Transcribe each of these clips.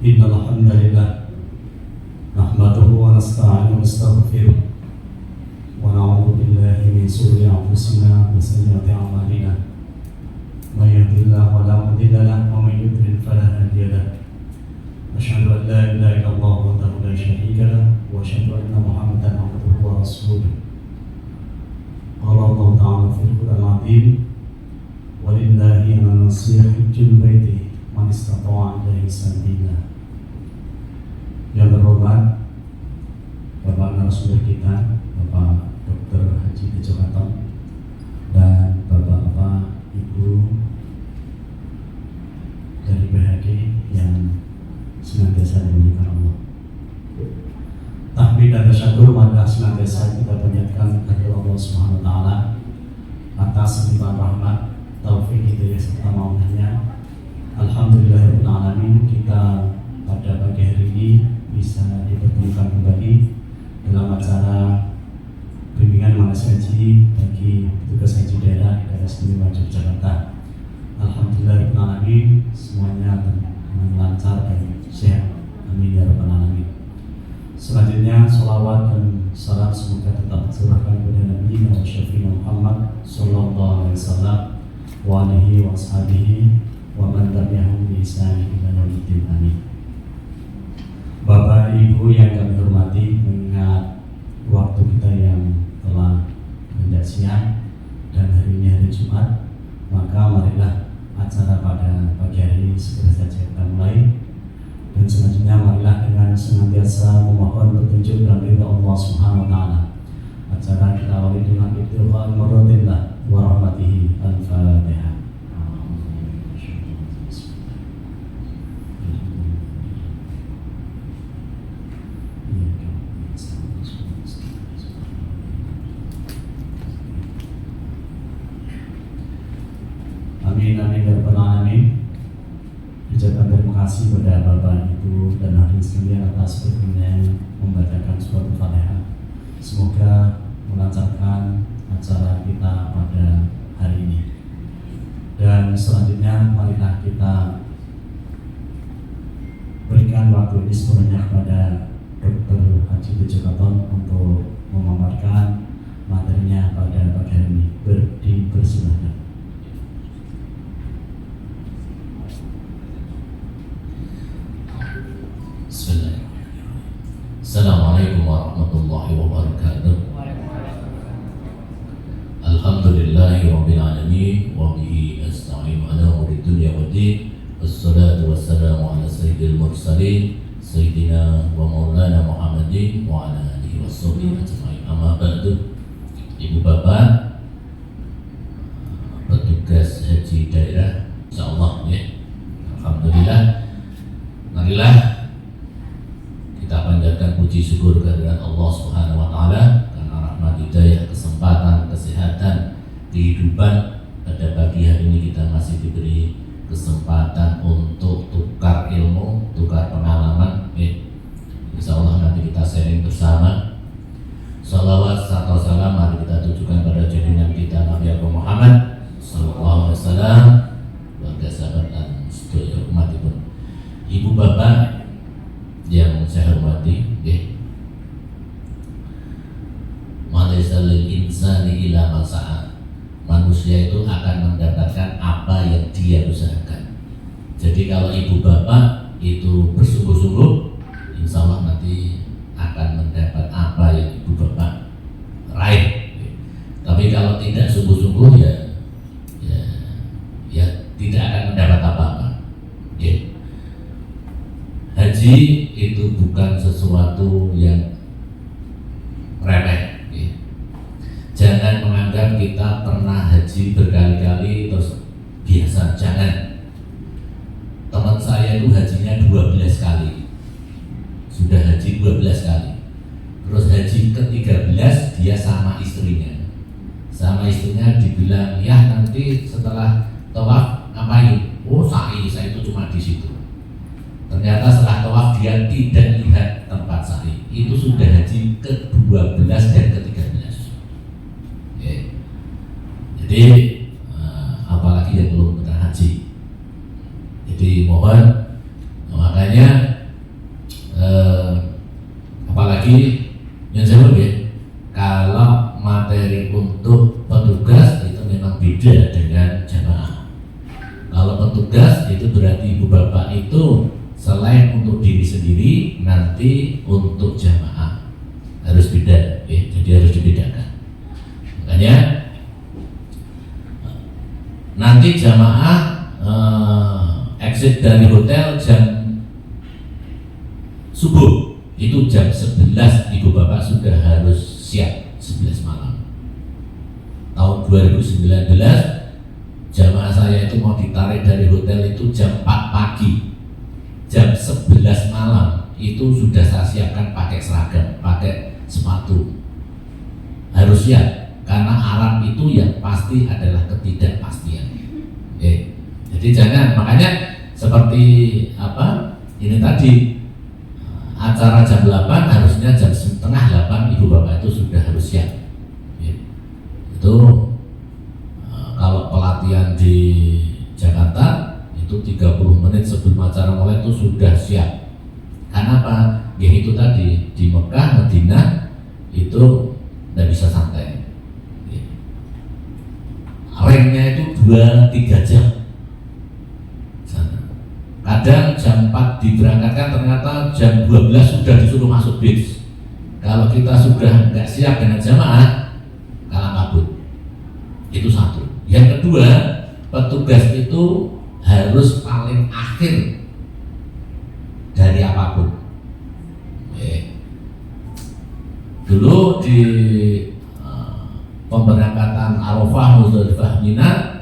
إن الحمد لله نحمده ونستعينه ونستغفره ونعوذ بالله من شرور أنفسنا وسيئات أعمالنا من يهد الله فلا مضل له ومن يضلل فلا هادي له أشهد أن لا إله إلا الله وحده لا شريك له وأشهد أن محمدا عبده ورسوله قال الله تعالى في القرآن العظيم ولله على الناس حج البيت من استطاع إليه سبيلا. Yang terhormat Bapak narasumber kita, Bapak Dr. Haji Tejo Katon dan Bapak-bapak Ibu dari BHG yang senantiasa dimuliakan Allah. Tahmid dan tasyakur maka senantiasa kita panjatkan kepada Allah Subhanahu wa taala atas limpahan rahmat, taufik, hidayah serta maunannya. Alhamdulillahirabbil alamin, kita pada pagi hari ini bisa dipertemukan kembali dalam acara bimbingan manasik haji bagi petugas haji daerah di Daerah Istimewa Yogyakarta. Alhamdulillahirabbil alamin, semuanya dengan lancar dan sehat. Amin ya rabbal alamin. Selanjutnya salawat dan salam semoga tetap tercurahkan kepada Nabi Muhammad sallallahu alaihi wasallam wa alihi wa ashabihi wa man tabi'ahum bi ihsan ila yaumil amin. Bapak Ibu yang kami hormati, mengingat waktu kita yang telah menginjak siang dan hari ini hari Jumat, maka marilah acara pada pagi hari segera saja kita mulai. Dan selanjutnya marilah dengan senantiasa memohon petunjuk dan ridha Allah Subhanahu wa taala. Acara kita awali dengan ibtigha'ul mardatillah wa rahmatihi. Al-Fatihah. Amin amin ya rabbal alamin. Ucapkan terima kasih kepada Bapak Ibu dan hadirin sekalian atas berkenan membacakan surat Al-Fatihah. Semoga melancarkan acara kita pada hari ini. Dan selanjutnya marilah kita berikan waktu ini sepenuhnya kepada Dr. Haji Tejo Katon untuk memaparkan materinya pada pagi hari ini. Dipersilahkan. Assalamualaikum warahmatullahi wabarakatuh. Alhamdulillahi rabbil alamin wa bihi nasta'inu ala umuri dunya waddin. Wassalatu wassalamu ala sayyidil mursalin sayyidina wa maulana Muhammadin wa ala alihi washabbihi ajma'in. Amma ba'du. Ibu bapak petugas haji daerah, insyaallah ya. Alhamdulillah. Marilah kita panjatkan puji syukur kehadirat Allah Subhanahu wa taala karena rahmat, hidayah, kesempatan, kesehatan, kehidupan. Pada pagi hari ini kita masih diberi kesempatan untuk tukar ilmu, tukar pengalaman. Insyaallah nanti kita sharing bersama. Salawat serta salam mari kita tujukan pada junjungan kita Nabi Muhammad sallallahu alaihi wasallam, keluarga sahabat dan seluruh umat itu. Ibu bapak yang saya hormati, Malaysa lil insani ila ma sa'a. Manusia itu akan mendapatkan apa yang dia usahakan. Jadi kalau ibu bapak itu bersungguh-sungguh, insya Allah nanti akan mendapat apa yang ibu bapak raih. Tapi kalau tidak sungguh-sungguh ya tidak akan mendapat apa-apa. Haji itu bukan sesuatu yang remeh. Jangan menganggap kita pernah haji berkali-kali terus biasa, jangan. Teman saya itu hajinya 12 kali. Sudah haji 12 kali. Terus haji ke-13 dia sama istrinya. Sama istrinya dibilang, "Ya nanti setelah tawaf ngapain?" "Oh, sa'i, saya itu cuma di situ." Ternyata setelah tawaf dia tidak lihat tempat sa'i. Itu sudah haji ke-12 dan ke-13. Jadi apalagi yang belum pernah haji. Jadi mohon Makanya apalagi yang saya ya, kalau materi untuk petugas itu memang beda dengan jamaah. Kalau petugas itu berarti ibu bapak itu selain untuk diri sendiri, nanti untuk jamaah harus beda, ya, jadi harus dibedakan. Makanya nanti jamaah exit dari hotel jam subuh, itu jam 11 ibu bapak sudah harus siap 11 malam. Tahun 2019 jamaah saya itu mau ditarik dari hotel itu jam 4 pagi, jam 11 malam itu sudah saya siapkan pakai seragam, pakai sepatu, harus siap karena alam itu yang pasti adalah ketidakpastian. Jadi jangan, makanya seperti apa ini tadi, acara jam 8 harusnya jam setengah 8 ibu bapak itu sudah harus siap. Itu kalau pelatihan di Jakarta itu 30 menit sebelum acara mulai itu sudah siap. Karena apa? Ya itu tadi, di Mekah, Madinah itu tidak bisa santai. Awalnya itu 2-3 jam. Kadang jam 4 diberangkatkan, ternyata jam 12 sudah disuruh masuk bis. Kalau kita sudah nggak siap dengan jamaah, kalah kabut. Itu satu. Yang kedua, petugas itu harus paling akhir dari apapun. Dulu di pemberangkatan Arafah, Muzdalifah, Mina,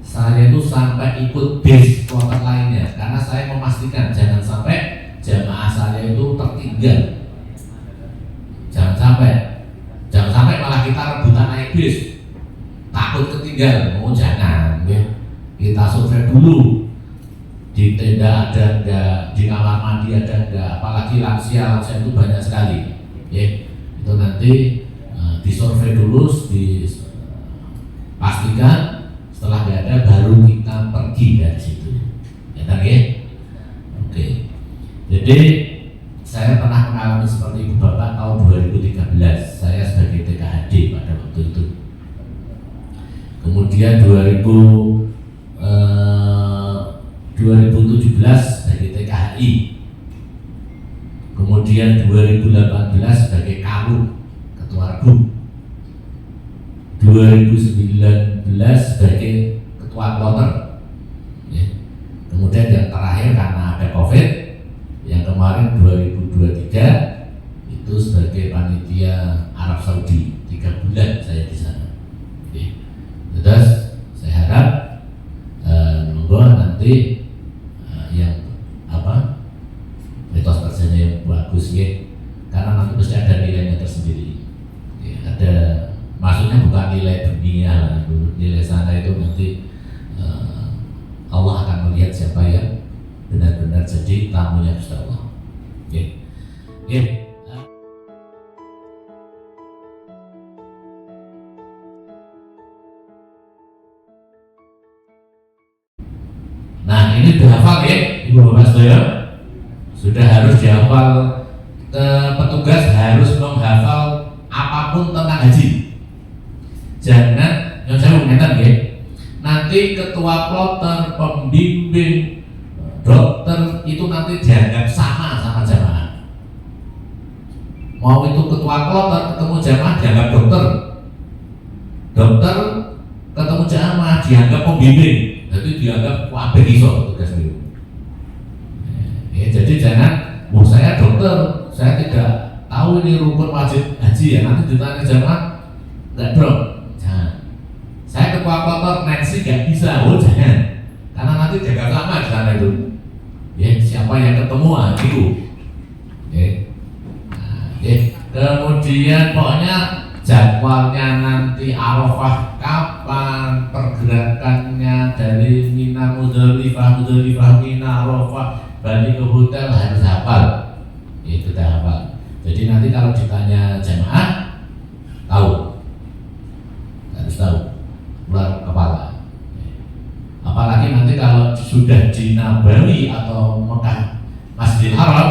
saya itu sampai ikut bis kloter lainnya karena saya memastikan jangan sampai jamaah saya itu tertinggal. Jangan sampai malah kita rebutan naik bis, takut ketinggal. Oh jangan, ya. Kita survei dulu di tenda ada enggak, di kamar mandi ada enggak, apalagi lansia itu banyak sekali, ya. Itu nanti disurvei dulu, dipastikan. Setelah nggak ada baru kita pergi dari situ, ya kan ya? Oke. Jadi saya pernah mengalami seperti ibu bapak tahun 2013. Saya sebagai TKHD pada waktu itu. Kemudian 2017 sebagai TKHI. Kemudian 2018 sebagai KALU, Ketua RGUM. 2019 sebagai ketua kloter, ya. Kemudian yang terakhir karena ada COVID, yang kemarin 2023 itu sebagai panitia Arab Saudi, 3 bulan saya di sana. Ya. Terus saya harap monggo nanti yang apa etos kerjanya yang bagus, ya, karena nanti pasti ada nilainya tersendiri. Ya, ada, maksudnya bukan nilai dunia, nilai sana itu nanti Allah akan melihat siapa yang benar-benar jadi tamunya Gusti Allah. Okay. Okay. Nah ini dihafal ya, Ibu Bapak Saudara, sudah harus dihafal. Petugas harus menghafal apapun tentang haji. Jangan, yang saya mengingatkan ya, nanti ketua kloter, pembimbing, dokter itu nanti dianggap sama jamaah. Mau itu ketua kloter ketemu jamaah dianggap dokter, dokter ketemu jamaah dianggap pembimbing, jadi dianggap wabah iso tugas itu. Ya, jadi jangan, saya dokter, saya tidak tahu ini rukun wajib haji ya, nanti ditanya jamaah nggak dong. Saya ketua kloter Nancy gak bisa, oh jangan, karena nanti jaga lama di sana itu. Ya, siapa yang ketemu itu. Ya. Nah, ya. Kemudian pokoknya jadwalnya nanti Arafah kapan, pergerakannya dari Mina, Muzdalifah, Mina, Arafah, balik ke hotel harus hafal. Itu dah hafal. Jadi nanti kalau ditanya jamaah tahu, harus tahu. Keluar kepala. Apalagi nanti kalau sudah di Nabawi atau Mekah Masjidil Haram,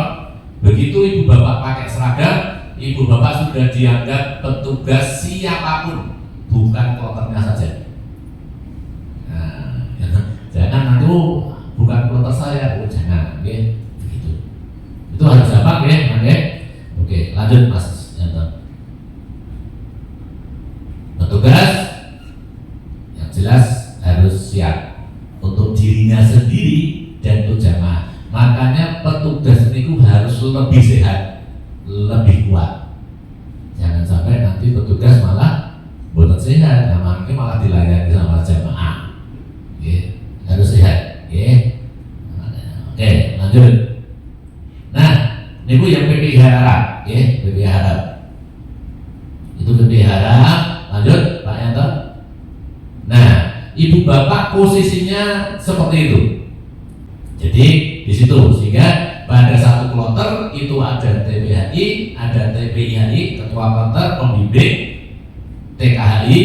begitu ibu bapak pakai seragam, ibu bapak sudah dianggap petugas siapapun, bukan kloternya saja. Nah, jangan nanti bukan kloter saya, jangan, begitu. Itu harus apa, oke? Oke, lanjut Mas Yanto. Petugas yang jelas harus siap untuk dirinya sendiri dan untuk jamaah. Makanya petugas itu harus lebih sehat, lebih kuat. Jangan sampai nanti petugas malah bukan sehat, namanya malah dilayani sama jamaah. Oke, harus sehat. Oke, lanjut. Nah, ini yang PPIH Arab, PPIH Arab. Itu PPIH Arab. Lanjut, Pak Yanto. Nah, ibu bapak posisinya seperti itu. Jadi di situ, sehingga pada satu kloter itu ada TPHI, ada TPIHI, ketua kloter, pembimbing, TKHI,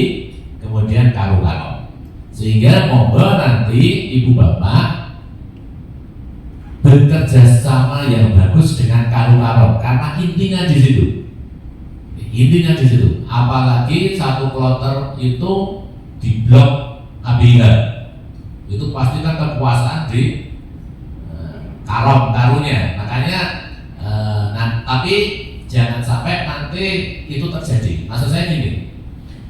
kemudian karo-karo. Sehingga monggo nanti ibu bapak bekerja sama yang bagus dengan karo-karo, karena intinya di situ. Intinya di situ. Apalagi satu kloter itu di blok KBH, itu pasti kan kekuasaan di karunya. Makanya tapi jangan sampai nanti itu terjadi. Maksud saya gini,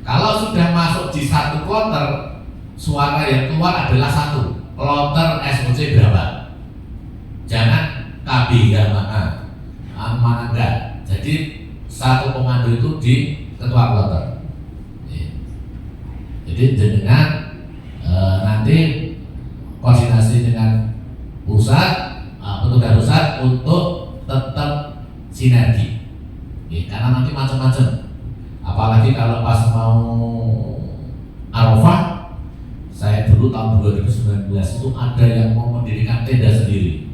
kalau sudah masuk di satu kloter, suara yang keluar adalah satu kloter SOC berapa. Jangan KBH mana enggak. Jadi satu komando itu di ketua kloter. Jadi dengan nanti koordinasi dengan pusat, petugas pusat untuk tetap sinergi. Karena nanti macam-macam. Apalagi kalau pas mau Arafah, saya dulu tahun 2019 itu ada yang mau mendirikan tenda sendiri.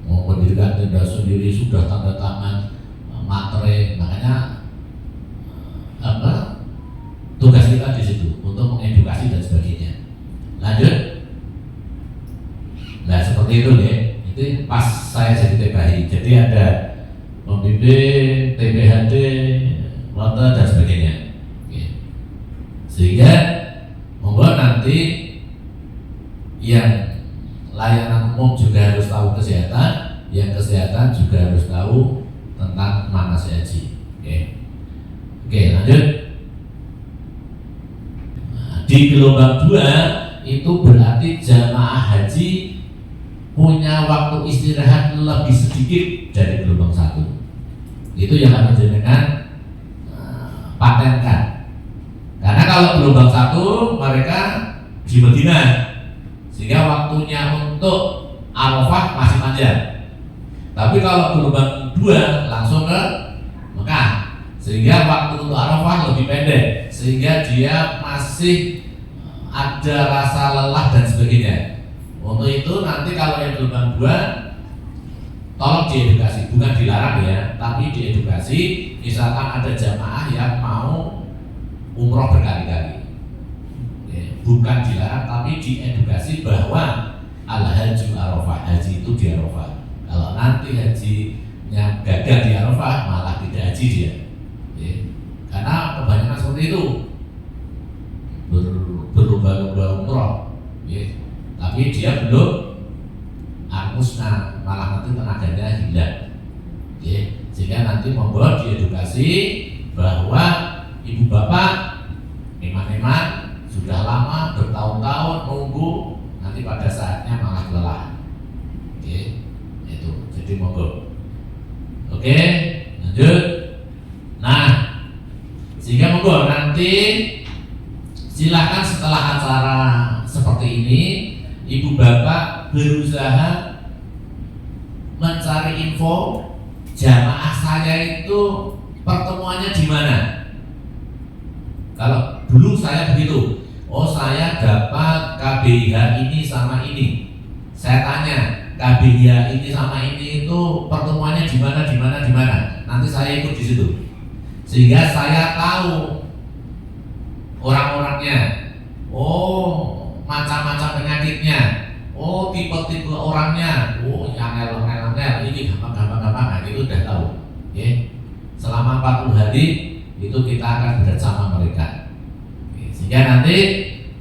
Mau mendirikan tenda sendiri, sudah tanda tangan materai. Makanya tugas kita di situ untuk mengedukasi dan sebagainya. Lanjut. Nah seperti itu itu pas saya jadi TPHI. Jadi ada pembimbing, TPHD, kloter dan sebagainya. Sehingga membuat nanti yang layanan umum juga harus tahu kesehatan, yang kesehatan juga harus tahu tentang manasik haji. Oke, lanjut. Nah, di gelombang 2 itu berarti jamaah haji punya waktu istirahat lebih sedikit dari gelombang 1. Itu yang kami jenengan patenkan. Karena kalau gelombang 1 mereka di Madinah, sehingga waktunya untuk Arafah masih panjang. Tapi kalau gelombang 2 langsung ke Mekah, sehingga waktu untuk Arafah lebih pendek, sehingga dia masih ada rasa lelah dan sebagainya. Untuk itu nanti kalau yang gelombang 2 tolong diedukasi, bukan dilarang ya, tapi diedukasi. Misalkan ada jamaah yang mau umroh berkali-kali, bukan dilarang tapi diedukasi bahwa al-hajju Arafah, haji itu di Arafah. Kalau nanti hajinya gagal di Arafah, malah tidak haji dia. Karena kebanyakan seperti itu, berlomba-lomba umroh, tapi dia belum musnah, malah nanti tenaganya hilang. Sehingga nanti membawa diedukasi bahwa ibu bapak eman-eman sudah lama bertahun-tahun nunggu, nanti pada saatnya malah kelelahan. Itu jadi monggo. Oke, lanjut. Nah, sehingga monggo nanti silakan setelah acara seperti ini, ibu bapak berusaha mencari info jamaah saya itu pertemuannya di mana. Kalau dulu saya begitu, saya dapat KBH ini sama ini. Saya tanya KBH ini sama ini itu pertemuannya di mana, di mana, di mana. Nanti saya ikut di situ, sehingga saya tahu orang-orangnya. Macam-macam penyakitnya. oh tipe-tipe orangnya, oh yang angel, ini gampang, nah, itu udah tahu. Ya. Selama 40 hari itu kita akan bersama mereka. Sehingga nanti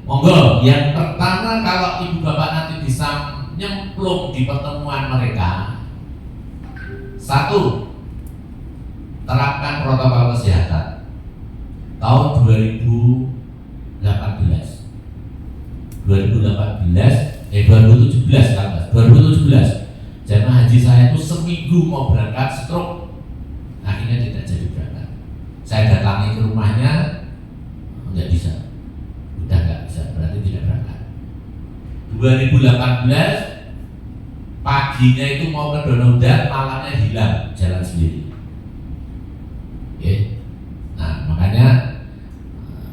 monggo yang pertama kalau ibu bapak nanti bisa nyemplung di pertemuan mereka, satu, terapkan protokol kesehatan. Tahun 2017 jamaah haji saya itu seminggu mau berangkat stroke, akhirnya tidak jadi berangkat. Saya datangi ke rumahnya, nggak bisa, udah nggak bisa, berarti tidak berangkat. 2018 paginya itu mau ke Donaudan, malamnya hilang, jalan sendiri. Oke. Nah makanya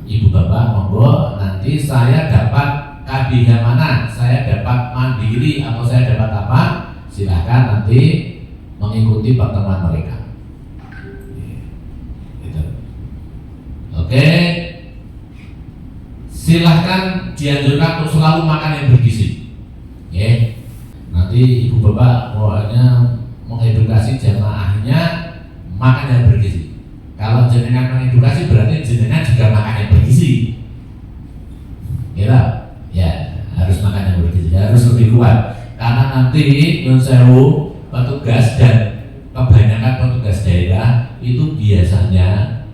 ibu bapak monggo nanti saya dapat KBH mana, saya dapat mandiri atau saya dapat apa, silahkan nanti mengikuti pertemuan mereka. Gitu. Oke, silahkan dianjurkan untuk selalu makan yang bergizi. Nanti ibu bapak pokoknya mengedukasi jamaahnya makan yang bergizi. Kalau jenengan mengedukasi berarti jenengan juga makan yang bergizi. Ya, harus makan yang bergizi, harus lebih kuat. Karena nanti nyun sewu petugas dan kebanyakan petugas daerah itu biasanya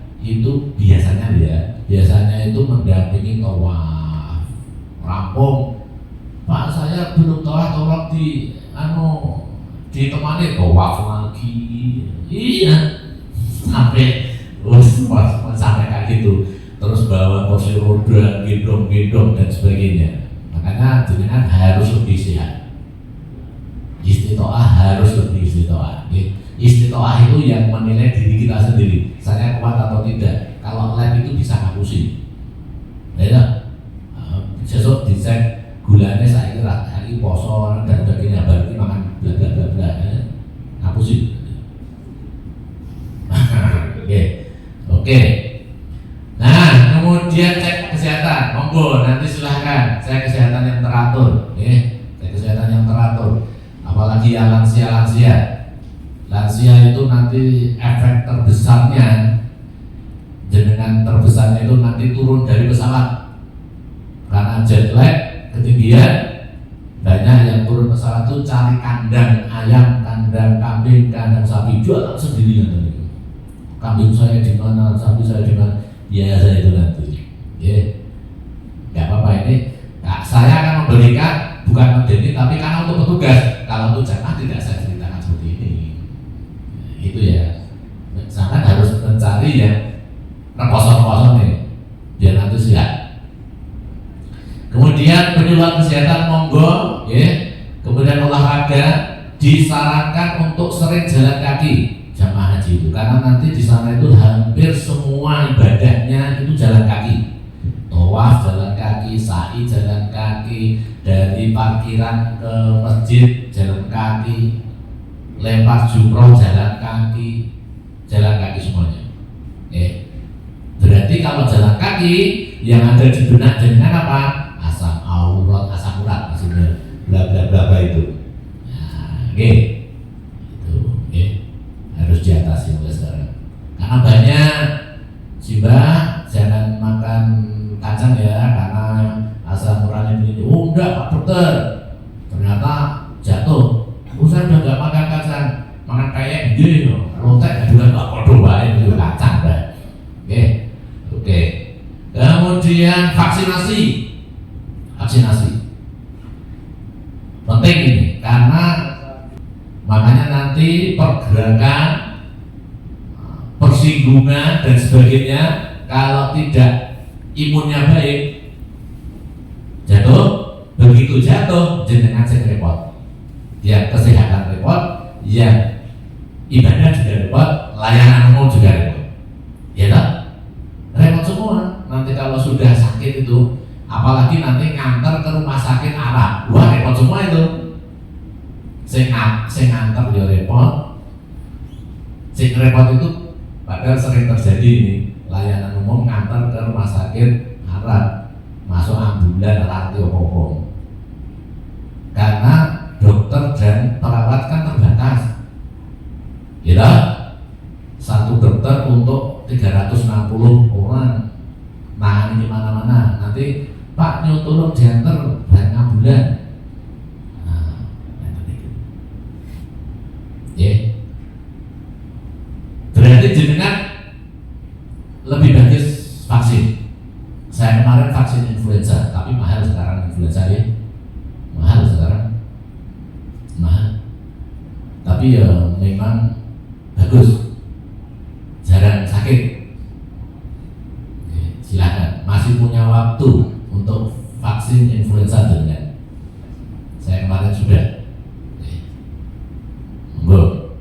itu mendampingi tawaf. Rampung, Pak saya belum tawaf, tolong ditemani tawaf lagi. Iya, sampai kayak gitu. Terus bawa kursi roda, gendong dan sebagainya. Makanya jenengan harus lebih sehat. Istitoah harus lebih istitoah. Istitoah itu yang menilai diri kita sendiri. Saya kuat atau tidak. Kalau lab itu bisa ngapusin. Ya, besok dicek gulanya saya kira hari poso dan sebagainya, berarti makan bla bla bla bla. Ngapusin. Oke. Nah, kemudian cek kesehatan, monggo nanti silahkan cek kesehatan yang teratur, cek kesehatan yang teratur. Apalagi yang lansia itu nanti efek terbesarnya, jenengan terbesarnya itu nanti turun dari pesawat karena jet lag, ketinggian. Banyak yang turun pesawat itu cari kandang ayam, kandang kambing, kandang sapi, jual sendirian tadi. Kambing saya di mana, sapi saya di mana. Biasa itu nanti, nggak apa-apa ini. Nah, saya akan memberikan bukan medeni, tapi karena untuk petugas. Kalau untuk jamaah tidak saya ceritakan seperti ini. Itu ya, sangat harus mencari yang kosong nih, biar nanti siap. Kemudian penyuluhan kesehatan monggo, kemudian olahraga disarankan untuk sering jalan kaki. Jamaah haji itu karena nanti di sana itu hampir semua ibadahnya itu jalan kaki, tawaf jalan kaki, sa'i jalan kaki, dari parkiran ke masjid jalan kaki, lempar jumroh jalan kaki semuanya. Berarti kalau jalan kaki yang ada di benak jenengan apa? Asam urat maksudnya bla bla bla itu. Nah, harus diatasi mulai sekarang. Karena banyak Mbak jangan makan kacang ya karena asam uratnya ini. Oh enggak Pak Dokter, ternyata jatuh. Saya udah enggak makan kacang, makan kayak gini loh. Lontek juga enggak kodoh baik itu kacang Mbak. Oke. Kemudian vaksinasi penting ini karena makanya nanti pergerakan, persinggungan dan sebagainya kalau tidak imunnya baik jatuh, begitu jatuh jenengan sing repot, yang kesehatan repot, yang ibadah juga repot, layanan umum juga repot, ya tak? Repot semua. Nanti kalau sudah sakit itu, apalagi nanti nganter ke rumah sakit Arab, wah repot semua itu. Sing nganter ya repot. Sing repot itu padahal sering terjadi ini, layanan umum nganter ke rumah sakit Arab, masuk ambulan arti opo-opo. karena dokter dan perawat kan terbatas. Kira satu dokter untuk 360 orang, nah ini mana-mana. Nanti Pak nyutul diantar dan ambulan. Nah, ya. Berarti jenengan lebih bagus vaksin. Saya kemarin vaksin influenza, tapi mahal sekarang influenza ya. Mahal sekarang. Mahal. Tapi ya memang bagus. Jarang sakit. Silakan, masih punya waktu untuk vaksin influenza dengan saya kemarin sudah. Monggo.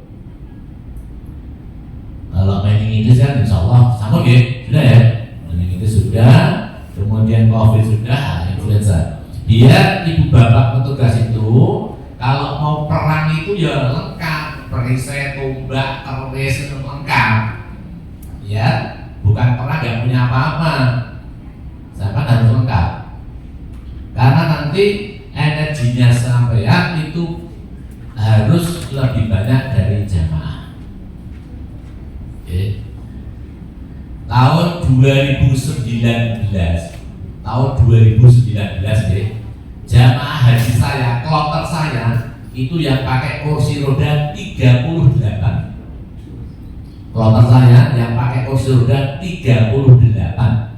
Kalau meningitis kan insya Allah sama ya, sudah ya. Meningitis sudah, kemudian COVID sudah, influenza. Biar ibu bapak petugas itu kalau mau perang itu ya lengkap, perisai, tombak, teroris itu lengkap. Ya, bukan perang nggak punya apa-apa. Sampai harus lengkap. Karena nanti energinya sampean itu harus lebih banyak dari jamaah. Oke. Tahun 2019, ya, jamaah haji saya, kloter saya itu yang pakai kursi roda 38. Kloter saya yang pakai kursi roda 38.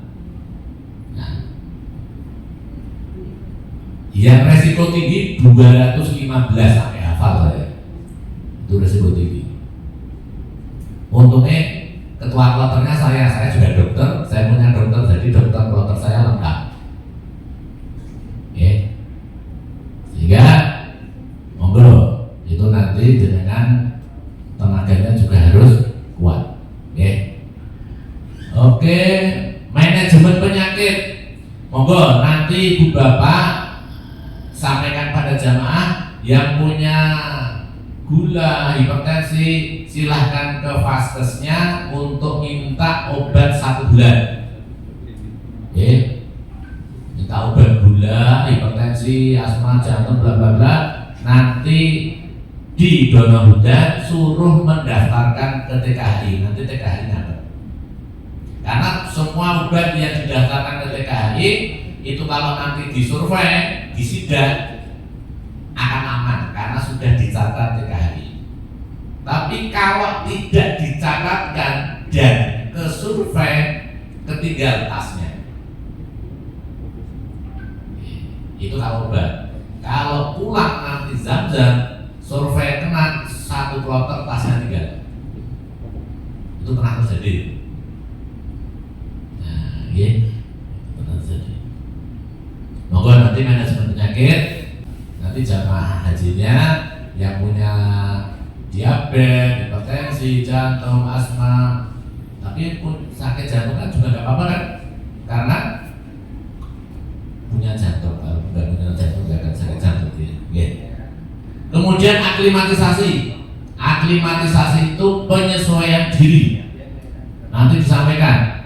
Yang resiko tinggi 215 sampai hafal saya. Itu resiko tinggi. Untungnya ketua kloternya saya juga dokter, saya punya dokter, jadi dokter kloter saya lengkap. Oke. Sehingga monggo itu nanti dengan tenaganya juga harus kuat. Oke, manajemen penyakit. Monggo nanti ibu bapak sampaikan pada jamaah yang punya gula, hipertensi, silahkan ke vaskesnya untuk minta obat 1 bulan. Oke, minta obat gula, hipertensi, asma, jantung, bla bla bla. Nanti di Dono Hudan suruh mendaftarkan ke TKHI. Nanti TKHI nyatet. Karena semua obat yang didaftarkan ke TKHI itu kalau nanti disurvei, disidak akan aman karena sudah dicatat TKHI. Tapi kalau tidak dicatatkan dan ke survei, ketinggal tasnya. Itu kalau obat. Kalau pulang nanti Zam-Zam, survei kena 1 kloter tasnya tinggal. Itu pernah terjadi. Nah, ya, pernah terjadi. Monggo nanti manajemen penyakit, nanti jamaah hajinya yang punya diabetes, hipertensi, jantung, asma, tapi pun sakit jantung kan juga nggak apa-apa kan, karena punya jantung. Kalau nggak punya jantung nggak akan sakit jantung ya. Kemudian aklimatisasi itu penyesuaian diri, nanti disampaikan,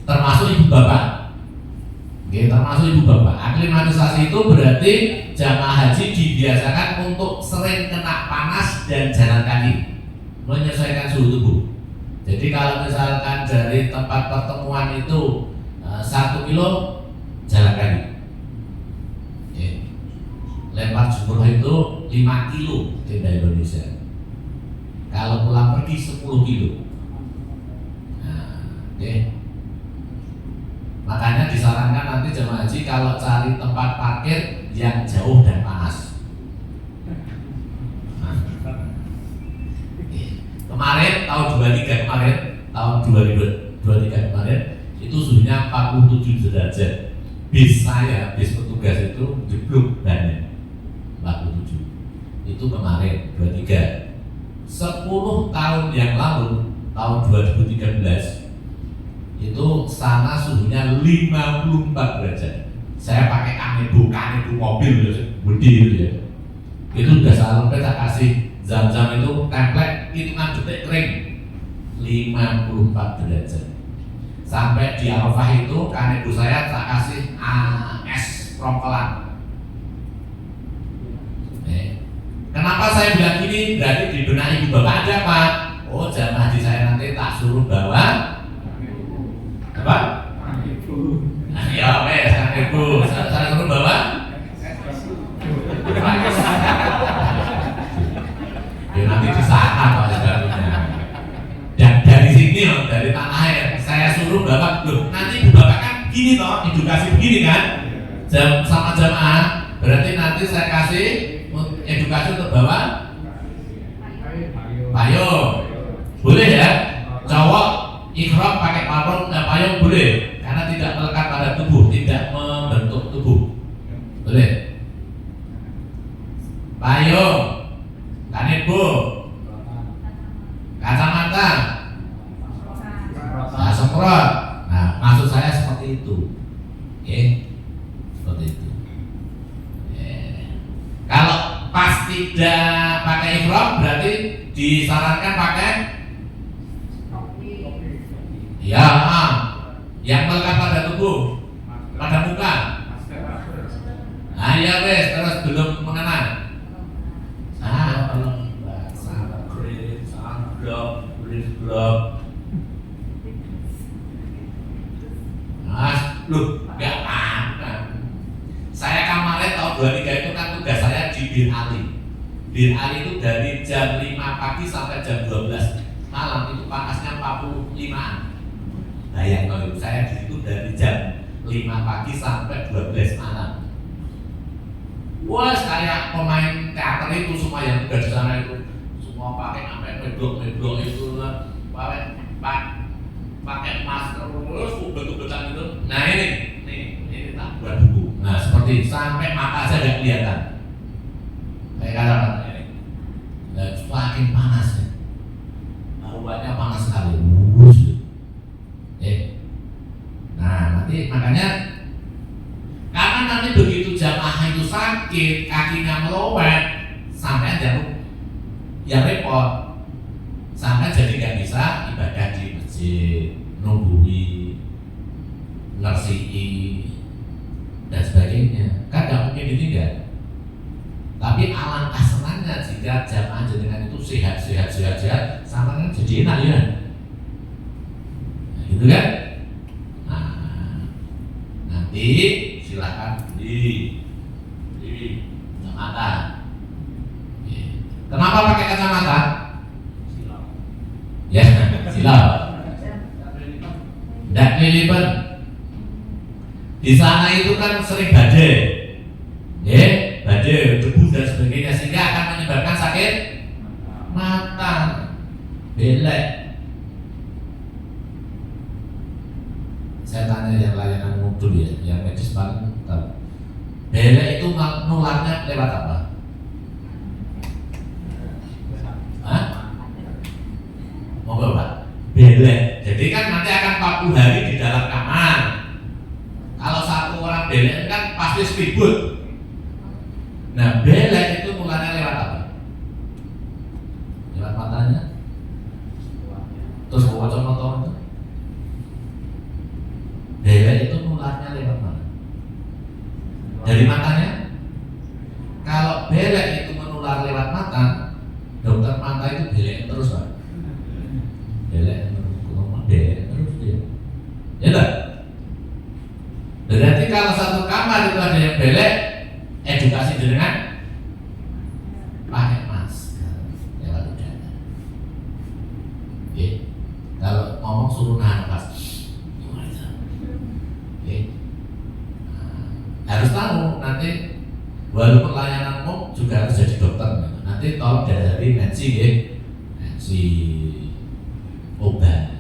termasuk ibu bapak. Termasuk ibu bapak. Aklimatisasi itu berarti jamaah haji dibiasakan untuk sering kena panas dan jalan kaki, menyesuaikan suhu tubuh. Jadi kalau misalkan dari tempat pertemuan itu 1 kilo, jalan kaki. Lempar jumroh itu 5 kilo tenda Indonesia. Kalau pulang pergi 10 kilo. Nah, makanya disarankan nanti jemaah haji kalau cari tempat parkir yang jauh dan panas. Kemarin tahun 2023 kemarin itu suhunya 47 derajat. Bis saya, bis petugas itu jeblok bannya 47. Itu kemarin 23. 10 tahun yang lalu, tahun 2013 itu sana suhunya 54 derajat. Saya pakai kanebu mobil gede gitu ya. Itu udah sampai saya kasih Zam-Zam itu template hitungan detik kering 54 derajat. Sampai di Arafah itu kanebu saya tak kasih es propelan Kenapa saya bilang gini? Berarti di benak ibu bapak ada Pak. Oh, jamaah haji saya nanti tak suruh bawa apa? Nah, ya wes, ibu. Saya suruh bawa. Ya nanti di sana Pak sebetulnya. Dan dari sini loh, dari tanah air, saya suruh bapak. Loh, nanti ibu bapak kan gini toh, edukasi begini kan? Sama jamaah. Berarti nanti saya kasih edukasi untuk bawa payung, boleh ya? Cowok ikhram pakai payung boleh, karena tidak melekat pada tubuh, tidak membentuk tubuh, boleh. Payung, kanebo, kacamata, semprot. Nah, maksud saya seperti itu, seperti itu. Kalau pas tidak pakai ihram berarti disarankan pakai ya, yang melekat pada tubuh, pada muka. Nah ya wes, terus belum mengenal. Loh, nggak apa. Saya kemarin tahun 23 itu kan tugas saya di Bir Ali. Bir Ali itu dari jam 5 pagi sampai jam 12 malam, itu panasnya 45-an. Bayangkan itu, saya di situ dari jam 5 pagi sampai 12 malam. Wah, kayak pemain teater itu semua yang tugas di sana itu semua pakai sampai medok itu pakai masker terus betul-betul itu. Nah ini tak buat buku. Nah seperti sampai mata saya tidak kelihatan. Kayak katakan ini, semakin panas ya. Obatnya panas sekali. Nah nanti makanya karena nanti begitu jamaah itu sakit, kakinya melowet, sampai ya repot, sampai jadi nggak bisa ibadah di masjid, nungguin, ngersihi dan sebagainya. Kan nggak mungkin ditinggal. Tapi alangkah senangnya jika jamaah jenengan itu sehat, sama kan jadi enak ya. Nah, gitu kan? Nah, nanti silakan di kacamata. Kenapa pakai kacamata? Ya, silau. Tidak kelilipan. Di sana itu kan sering badai, badai, debu dan sebagainya, sehingga akan menyebabkan sakit mata, belek. Saya tanya yang layanan mobil ya, yang medis paling tahu. Belek itu nularnya lewat apa? Moga Pak, belek. Jadi kan nanti akan 40 hari di dalam kamar. Kalau satu orang belek kan pasti seribut. Nah belek itu mulanya lewat apa? Lewat matanya. Terus bawa contoh itu. Belek itu mulanya lewat mana? Dari matanya. Kalau belek itu menular lewat mata, dokter mata itu belek terus Pak. Belek terus dia. Ya enggak? Berarti kalau satu kamar itu ada yang belek, edukasi dengan pakai masker lewat udara. Kalau ngomong suruh nahan nafas. Harus tahu nanti walaupun pelayanan umum juga harus jadi dokter. Nanti tolong dari Nancy obat.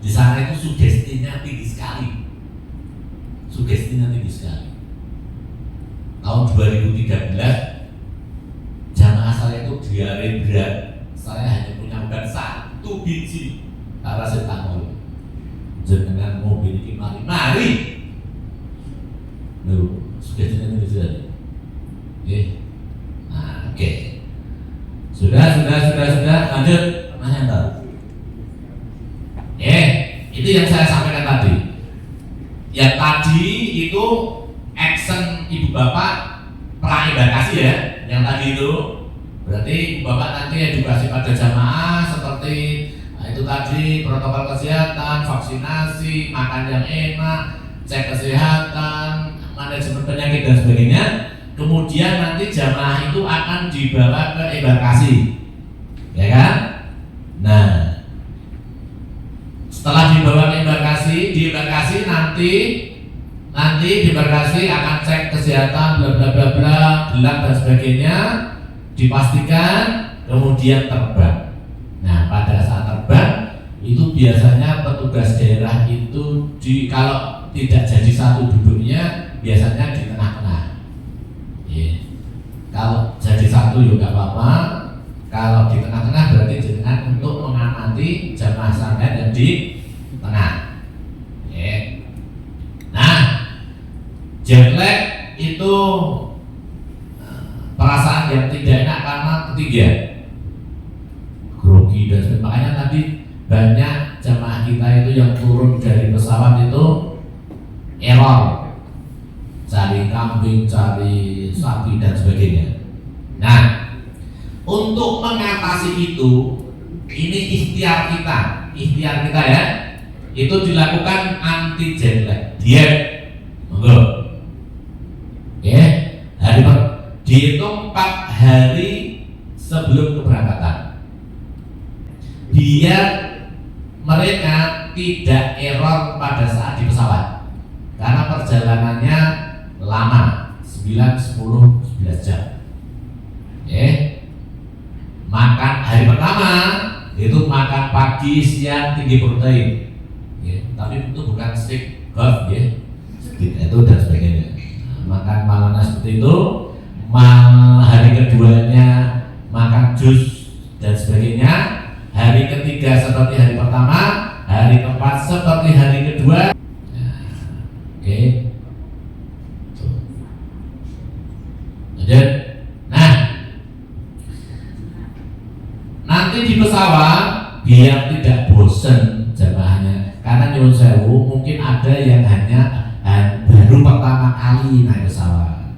Di sana itu sugestinya tinggi sekali. Tahun 2013 jamaah saya itu diare berat. Saya hanya punya obat 1 biji paracetamol. Jenengan mobil ini mari. Loh, sugestinya tinggi sekali. Oke. Sudah, lanjut. Itu yang saya sampaikan tadi. Yang tadi itu action ibu bapak para embarkasi ya, yang tadi itu berarti Bapak nanti edukasi pada jamaah seperti itu tadi, protokol kesehatan, vaksinasi, makan yang enak, cek kesehatan, manajemen penyakit dan sebagainya. Kemudian nanti jamaah itu akan dibawa ke embarkasi, ya kan? Nah, setelah dibawa ke embarkasi, di embarkasi nanti di embarkasi akan cek kesehatan, bla bla bla bla, gelar dan sebagainya, dipastikan, kemudian terbang. Nah, pada saat terbang itu biasanya petugas daerah itu kalau tidak jadi satu duduknya, biasanya di tengah-tengah. Kalau jadi satu ya nggak apa-apa. Kalau di tengah-tengah berarti jenengan untuk mengamati jamaah sampai dan di tengah. Nah, jet lag itu perasaan yang tidak enak karena ketiga, grogi dan sebagainya. Makanya tadi banyak jamaah kita itu yang turun dari pesawat itu error, cari kambing, cari sapi dan sebagainya. Nah, untuk mengatasi itu, ini ikhtiar kita ya, itu dilakukan anti jet lag, diet, monggo, dihitung 4 hari sebelum keberangkatan, biar mereka tidak error pada saat di pesawat, karena perjalanannya lama, 9-10-11 jam. Makan hari pertama itu makan pagi, siang tinggi protein, tapi itu bukan steak golf itu dan sebagainya. Makan malamnya seperti itu, hari keduanya makan jus dan sebagainya, hari ketiga seperti hari pertama, hari keempat seperti hari kedua. Nah, nanti di pesawat biar tidak bosen jamaahnya, karena nyuwun sewu mungkin ada yang hanya baru pertama kali naik pesawat.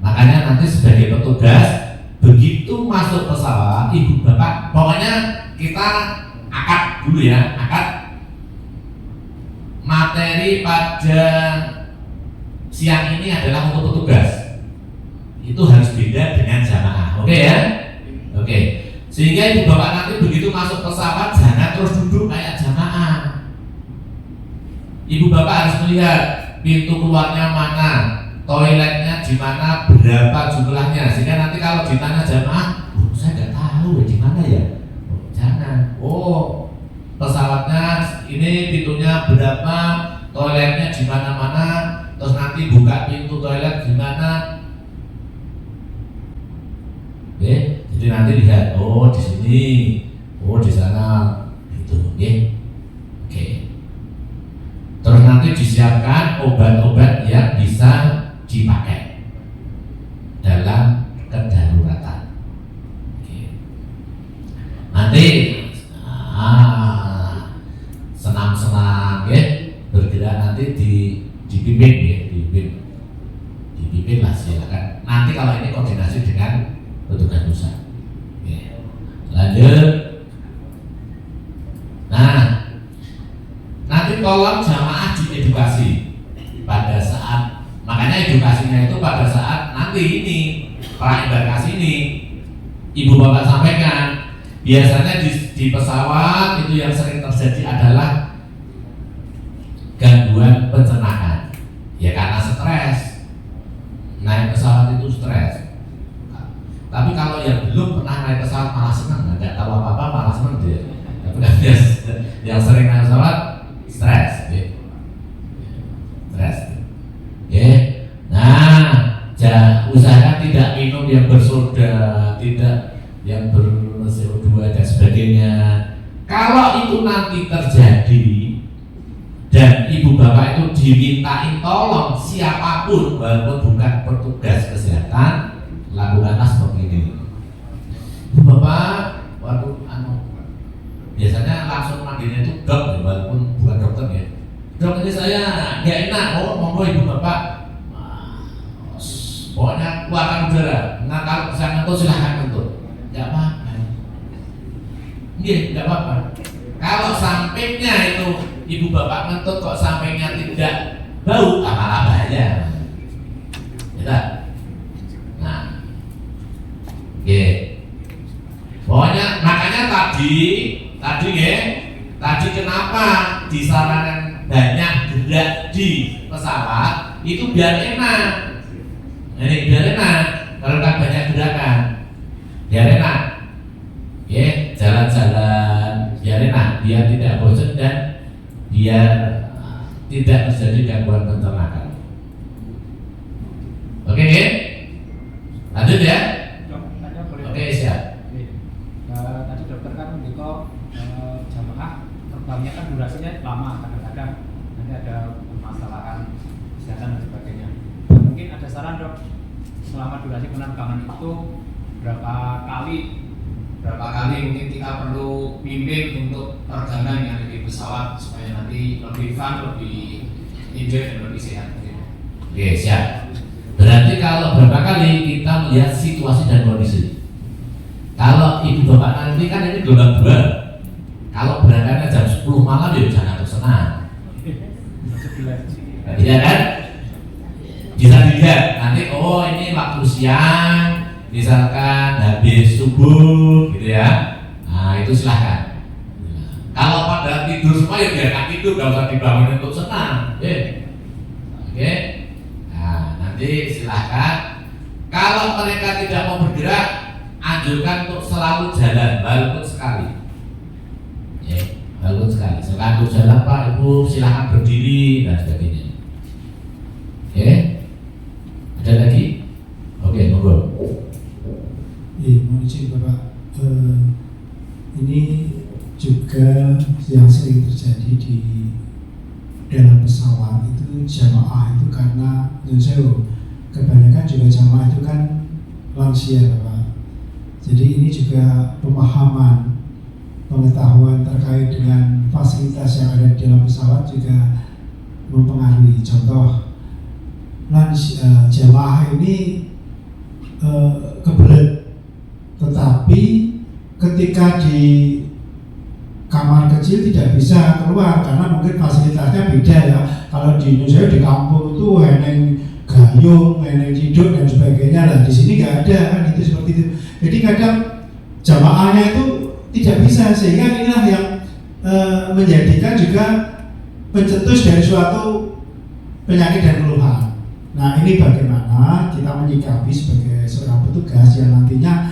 Makanya nanti sebagai petugas begitu masuk pesawat, ibu bapak, pokoknya kita akad dulu ya, akad materi pada siang ini adalah untuk petugas. Itu harus beda dengan jamaah, oke ya? Oke, sehingga ibu bapak nanti begitu masuk pesawat jangan terus duduk kayak jamaah. Ibu bapak harus melihat pintu keluarnya mana, toiletnya di mana, berapa jumlahnya, sehingga nanti kalau ditanya jamaah, saya nggak tahu di mana ya. Jangan. Pesawatnya ini pintunya berapa, toiletnya di mana-mana, terus nanti buka pintu toilet di mana. Jadi nanti lihat, di sini, di sana, gitu, Oke. Terus nanti disiapkan obat-obat yang bisa dipakai dalam kedaruratan. Nanti senam-senam, bergerak nanti dipimpin lah, silakan. Nanti kalau ini koordinasi dengan petugas pusat. Lanjut. Nah, nanti tolong jamaah diedukasi pada saat, makanya edukasinya itu pada saat nanti ini pra embarkasi ini ibu bapak sampaikan. Biasanya di pesawat itu yang sering terjadi adalah gangguan pencernaan, ya karena stres. Naik pesawat itu stres. Tapi kalau yang belum pernah naik pesawat malah senang, nggak tahu apa-apa malah senang dia. Tapi yang sering naik pesawat stres, Nah, usahakan tidak minum yang bersoda, tidak yang ber-CO2 dan sebagainya. Kalau itu nanti terjadi dan ibu bapak itu dimintain tolong siapapun walaupun bukan petugas kesehatan, lakukanlah seperti ini. Ibu bapak, biasanya langsung manggilnya itu dok, walaupun bukan dokter ya. Dok, ini saya nggak enak, monggo ibu bapak mengeluarkan udara. Nah kalau bisa ngentut silahkan ngentut, nggak apa-apa. Nggak apa-apa. Kalau sampingnya itu ibu bapak ngentut kok sampingnya tidak bau, apa bahaya? Ya. Nah, oke. Pokoknya makanya tadi kenapa disarankan banyak gerak di pesawat itu biar enak. Ini biar enak. Kalau kan banyak gerakan, biar enak. Ya, jalan-jalan biar enak, biar tidak bosan dan biar tidak terjadi gangguan pencernaan. Oke, lanjut ya. Oke, siap. Tadi dokter kan mendikau jamaah terbangnya kan durasinya lama, kadang-kadang nanti ada permasalahan kesehatan dan sebagainya. Mungkin ada saran dok, selama durasi penerbangan itu berapa kali mungkin kita perlu bimbing untuk perjalanan yang ada di pesawat supaya nanti lebih fun, lebih enjoy dan lebih sehat. Oke, siap. Berarti kalau berapa kali kita melihat situasi dan kondisi. Kalau ibu bapak nanti kan ini gelombang 2. Kalau berangkatnya jam 10 malam ya jangan tersenang. Iya kan? Bisa dilihat nanti, oh ini waktu siang, misalkan habis subuh gitu ya. Nah itu silahkan. Kalau pada tidur semua ya biarkan tidur, gak usah dibangun untuk senang. Oke. Nah nanti silahkan. Kalau mereka tidak mau bergerak, anjurkan untuk selalu jalan walaupun sekali. Walaupun sekali. Setelah untuk jalan Pak Ibu silahkan berdiri dan sebagainya. Oke. Ada lagi? Oke, monggo. Iya, mohon izin Bapak. Ini juga yang sering terjadi di dalam pesawat itu jamaah itu karena kebanyakan juga jamaah itu kan lansia Bapak. Jadi ini juga pemahaman, pengetahuan terkait dengan fasilitas yang ada di dalam pesawat juga mempengaruhi. Contoh, jamaah ini kebelet, tetapi ketika di kamar kecil tidak bisa keluar karena mungkin fasilitasnya beda ya. Kalau di Indonesia di kampung itu heneng gayung, heneng ciduk dan sebagainya lah. Di sini nggak ada kan, itu seperti itu. Jadi kadang jamaahnya itu tidak bisa, sehingga inilah yang menjadikan juga pencetus dari suatu penyakit dan keluhan. Nah ini bagaimana kita menyikapi sebagai seorang petugas yang nantinya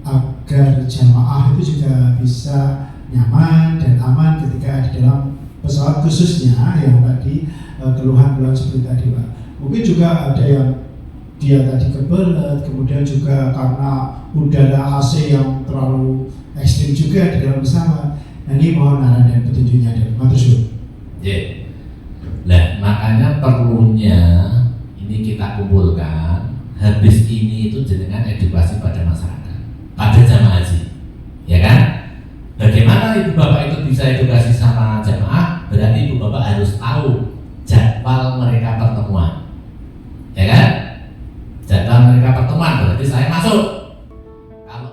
agar jamaah itu juga bisa nyaman dan aman ketika di dalam pesawat, khususnya yang tadi keluhan-keluhan seperti tadi Pak. Mungkin juga ada yang dia tadi kebelet, kemudian juga karena udara AC yang terlalu ekstrim juga di dalam pesawat. Nah ini mohon arahan dan petunjuknya dari Matur. Nah makanya perlunya ini kita kumpulkan habis ini itu jenengan edukasi pada masyarakat, pada jamaah haji, ya kan? Bagaimana ibu bapak itu bisa edukasi sama jamaah? Berarti ibu bapak harus tahu jadwal mereka pertemuan, ya kan? Jadwal mereka pertemuan berarti saya masuk. Kalau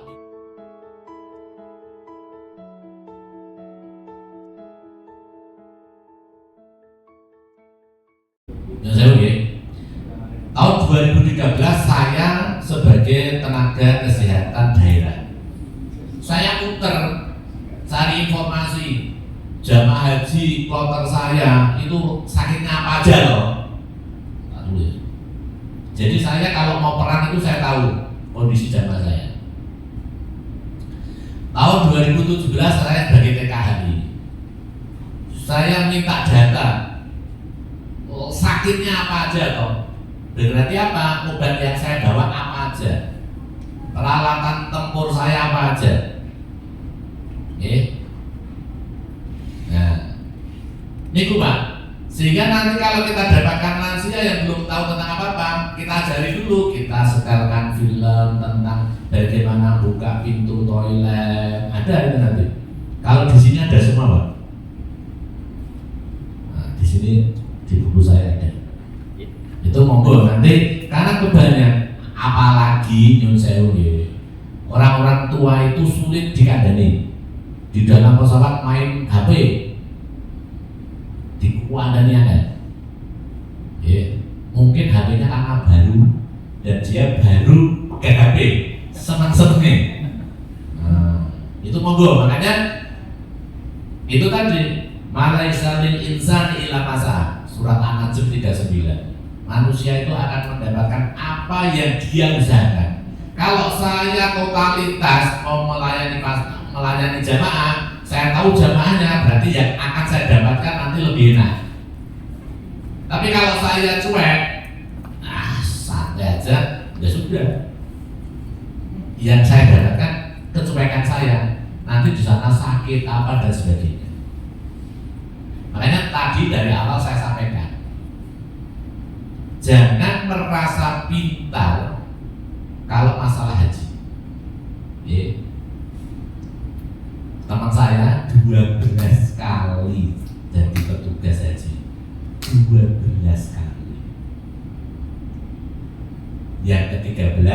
tahun 2013 saya sebagai tenaga kesehatan daerah, saya muter cari informasi jamaah haji kloter saya itu sakitnya apa aja loh. Jadi saya kalau mau perang itu saya tahu kondisi jamaah saya. Tahun 2017 saya sebagai TKHI, saya minta data sakitnya apa aja toh. Berarti apa? Obat yang saya bawa apa aja, peralatan tempur saya apa aja. Nah, ini Pak. Sehingga nanti kalau kita dapatkan lansia yang belum tahu tentang apa-apa, kita ajari dulu, kita setelkan film tentang bagaimana buka pintu toilet. Ada itu nanti. Kalau di sini ada semua Pak. Nah, di sini di buku saya ada. Itu monggo nanti, karena apalagi nyun sewu nggih. Orang-orang tua itu sulit dikandani. Di dalam pesawat main HP dikuandani kan. Mungkin HP-nya karena baru dan dia baru pakai HP, senang-senangnya. Itu monggo, makanya itu tadi malaisa lil insani illa masa, surat An-Najm 39. Manusia itu akan mendapatkan apa yang dia usahakan. Kalau saya totalitas mau melayani jamaah, saya tahu jamaahnya, berarti yang akan saya dapatkan nanti lebih enak. Tapi kalau saya cuek, santai aja, ya sudah. Yang saya dapatkan kecuekan saya, nanti di sana sakit apa dan sebagainya. Makanya tadi dari awal saya sampaikan, jangan merasa pintar kalau masalah haji. Teman saya 12 kali jadi petugas haji, 12 kali. Yang ke-13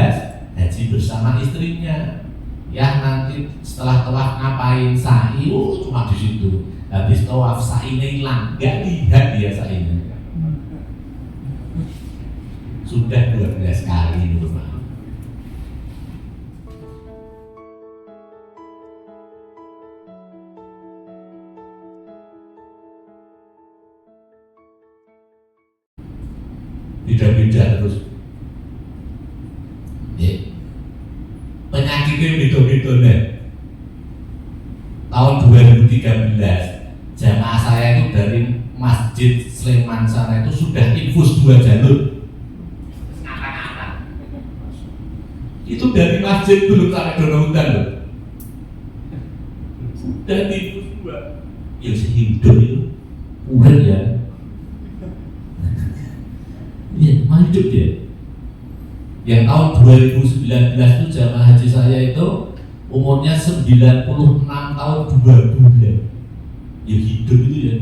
haji bersama istrinya. Ya nanti setelah tawaf ngapain, sa'i, cuma di situ. Habis tawaf sa'inya hilang, nggak lihat dia sa'inya. Sudah 12 kali itu Pak. Beda-beda terus. Penyakitnya beda-beda nih. Tahun 2013 jamaah saya itu dari Masjid Sleman sana itu sudah infus 2 jalur. Itu dari masjid belum sampai donor hutan loh. Dan infus 2. Ya sehidup itu udah ya. Iya, hidup dia. Yang tahun 2019 itu jamaah haji saya itu umurnya 96 tahun 2 bulan. Ya hidup itu ya.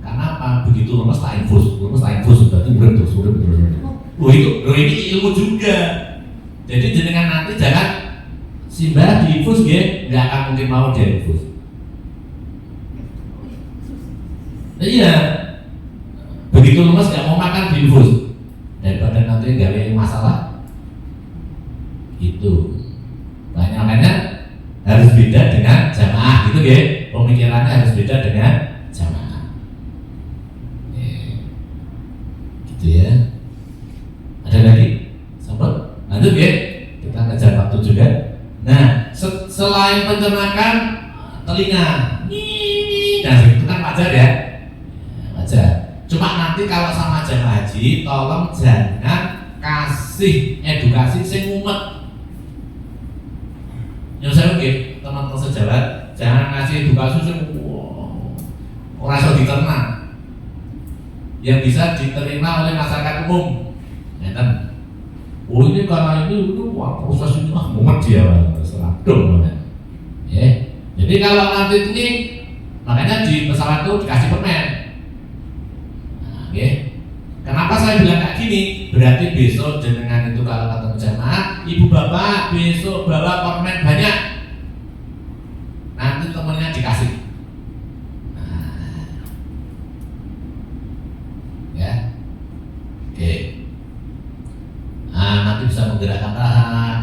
Karena apa? Begitu lemes tak infus berarti urip terus. Ini ilmu juga. Jadi jenengan nanti jangan simbah diinfus nggih, nggak akan mungkin mau diinfus. Iya. Begitu lemes nggak mau makan diinfus. Daripada nanti gawe masalah itu. Makanya harus beda dengan jamaah gitu ya, pemikirannya harus beda dengan jamaah gitu ya. Ada lagi? Sobat? Lanjut ya, kita ngejar waktu juga. Nah, selain pencernaan telinga, nah itu kan wajar ya, wajar. Cuma nanti kalau sama jamaah haji, tolong jangan kasih edukasi sing ngumet. Yang saya mungkin teman-teman sejawat, jangan ngasih edukasi sing ora iso diterima, yang bisa diterima oleh masyarakat umum. Ngeten. Oh ini karena ini proses ini ngumet dia, seradong banget. Ya. Jadi kalau nanti ini, makanya di pesawat itu dikasih permen. Kenapa saya bilang kayak gini? Berarti besok jenengan itu kalau ketemu jamaah, ibu bapak besok bawa permen banyak, nanti temennya dikasih. Ya, oke. Nanti bisa menggerakkan tahan.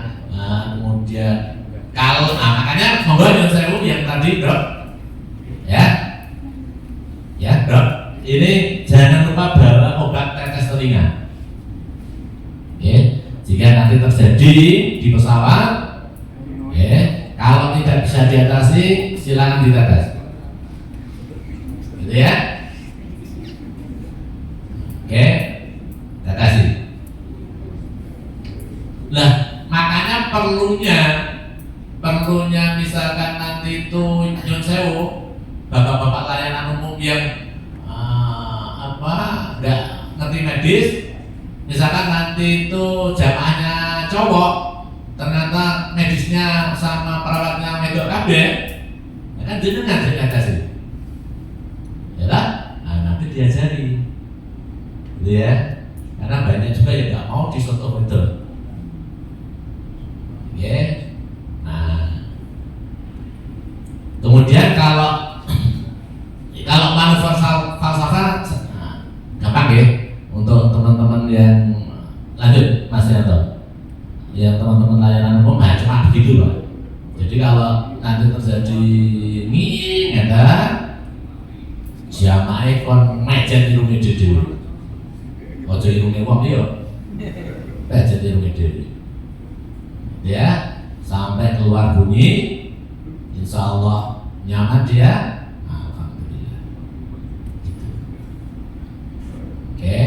Kemudian kalau, makanya monggo saya yang tadi Bro, ya Bro. Ini jangan lupa bawa obat tetes telinga. Jika nanti terjadi di pesawat, kalau tidak bisa diatasi, silakan ditetes. Gitu ya. Oke, tetesi. Nah, makanya perlunya misalkan nanti itu nyun sewu, bapak-bapak layanan umum yang nggak ngerti medis, misalkan nanti itu jamaahnya cowok, ternyata medisnya sama perawatnya medok kabeh, ya kan jenengan sih, ya kan? Nanti diajari, gitu ya, karena banyak juga yang nggak mau disoto itu, yang teman-teman layanan umum cuma begitu Pak. Jadi kalau nanti terjadi ada jamaah kon mejen irunge dhewe. Ojo irunge wong yo. Mejen irunge dhewe. Ya, sampai keluar bunyi insya Allah nyaman dia. Alhamdulillah. Gitu. Oke.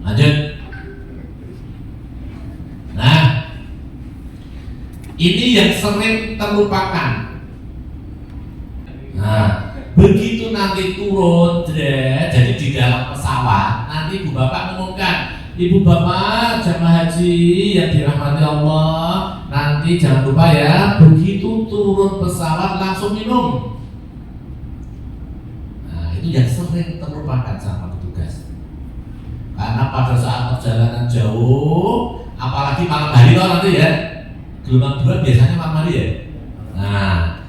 Lanjut. Nah, ini yang sering terlupakan. Nah, begitu nanti turun, jadi di dalam pesawat, nanti ibu bapak ngomongkan, ibu bapak jamaah haji yang dirahmati Allah, nanti jangan lupa ya, begitu turun pesawat langsung minum. Nah, itu yang sering terlupakan sama petugas. Karena pada saat perjalanan jauh, apalagi malam hari loh nanti ya, gelombang 2 biasanya malam hari ya. Nah,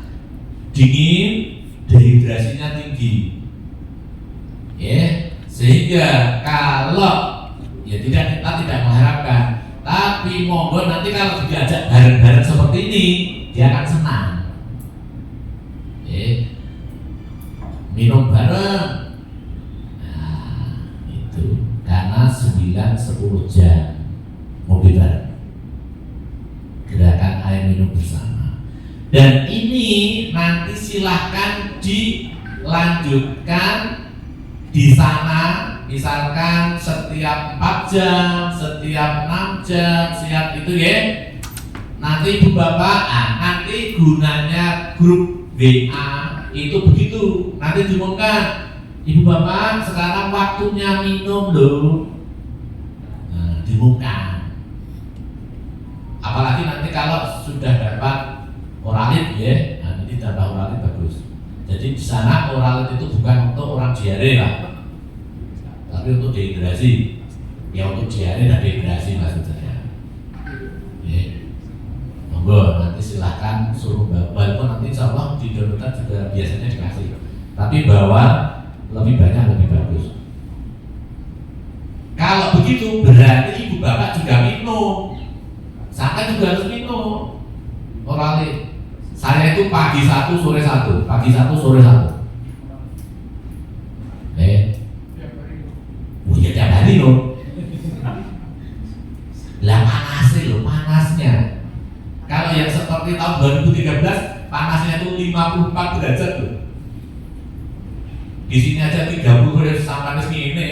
dingin, dehidrasinya tinggi, ya, sehingga kalau ya kita tidak mengharapkan, tapi monggo nanti kalau diajak bareng-bareng seperti ini, dia akan senang, ya, minum bareng. Nah, itu karena 9-10 jam ngopi bareng, gerakan air minum bersama. Dan ini nanti silahkan dilanjutkan di sana, misalkan setiap 4 jam, setiap 6 jam, siap itu ya. Nanti ibu bapak, nanti gunanya grup WA itu begitu. Nanti diumumkan, ibu bapak sekarang waktunya minum loh. Nah, diumumkan. Apalagi nanti kalau sudah dapat oralit ya, nah ini tambah oralit bagus. Jadi di sana oralit itu bukan untuk orang diare lah, tapi untuk dehidrasi. Ya untuk diare dan dehidrasi maksud saya. Ya, monggo nanti silahkan suruh bawa, walaupun nanti insya Allah di downloadan juga biasanya dikasih. Tapi bawa lebih banyak lebih bagus. Kalau begitu berarti ibu bapak juga minum, sampai juga harus minum oralit. Saya itu pagi 1, sore 1, pagi 1, sore 1. Oh ya tiap hari loh. Lah panasnya loh, panasnya. Kalau yang seperti tahun 2013, panasnya itu 54 derajat loh. Di sini aja 30 derajat sampai segini.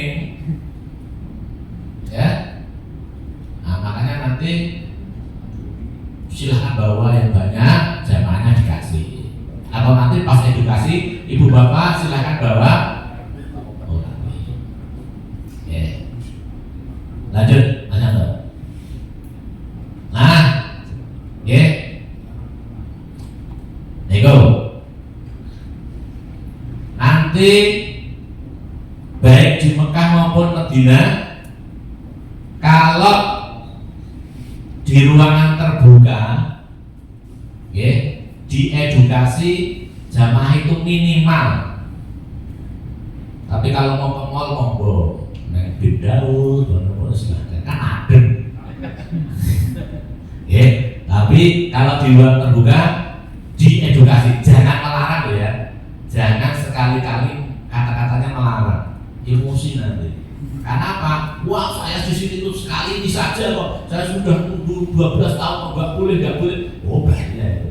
Ya. Nah makanya nanti silahkan bawa yang banyak, jamaahnya dikasih. Atau nanti pas edukasi, ibu bapak silahkan bawa oralit. Ya. Lanjut, lanjut. Nah, ya. Nego. Nanti baik di Mekah maupun Madinah, kalau di ruangan terbuka, ya, diedukasi jamaah itu minimal. Tapi kalau mau ke mall monggo, naik Firdaus, silahkan, kan adem. Ya, tapi kalau di ruang terbuka diedukasi, jangan melarang ya, jangan sekali-kali kata-katanya melarang, emosi nanti. Karena apa? Wah saya di sini tuh sekali ini saja kok. Saya sudah tunggu 12 tahun kok nggak boleh. Oh bahaya itu.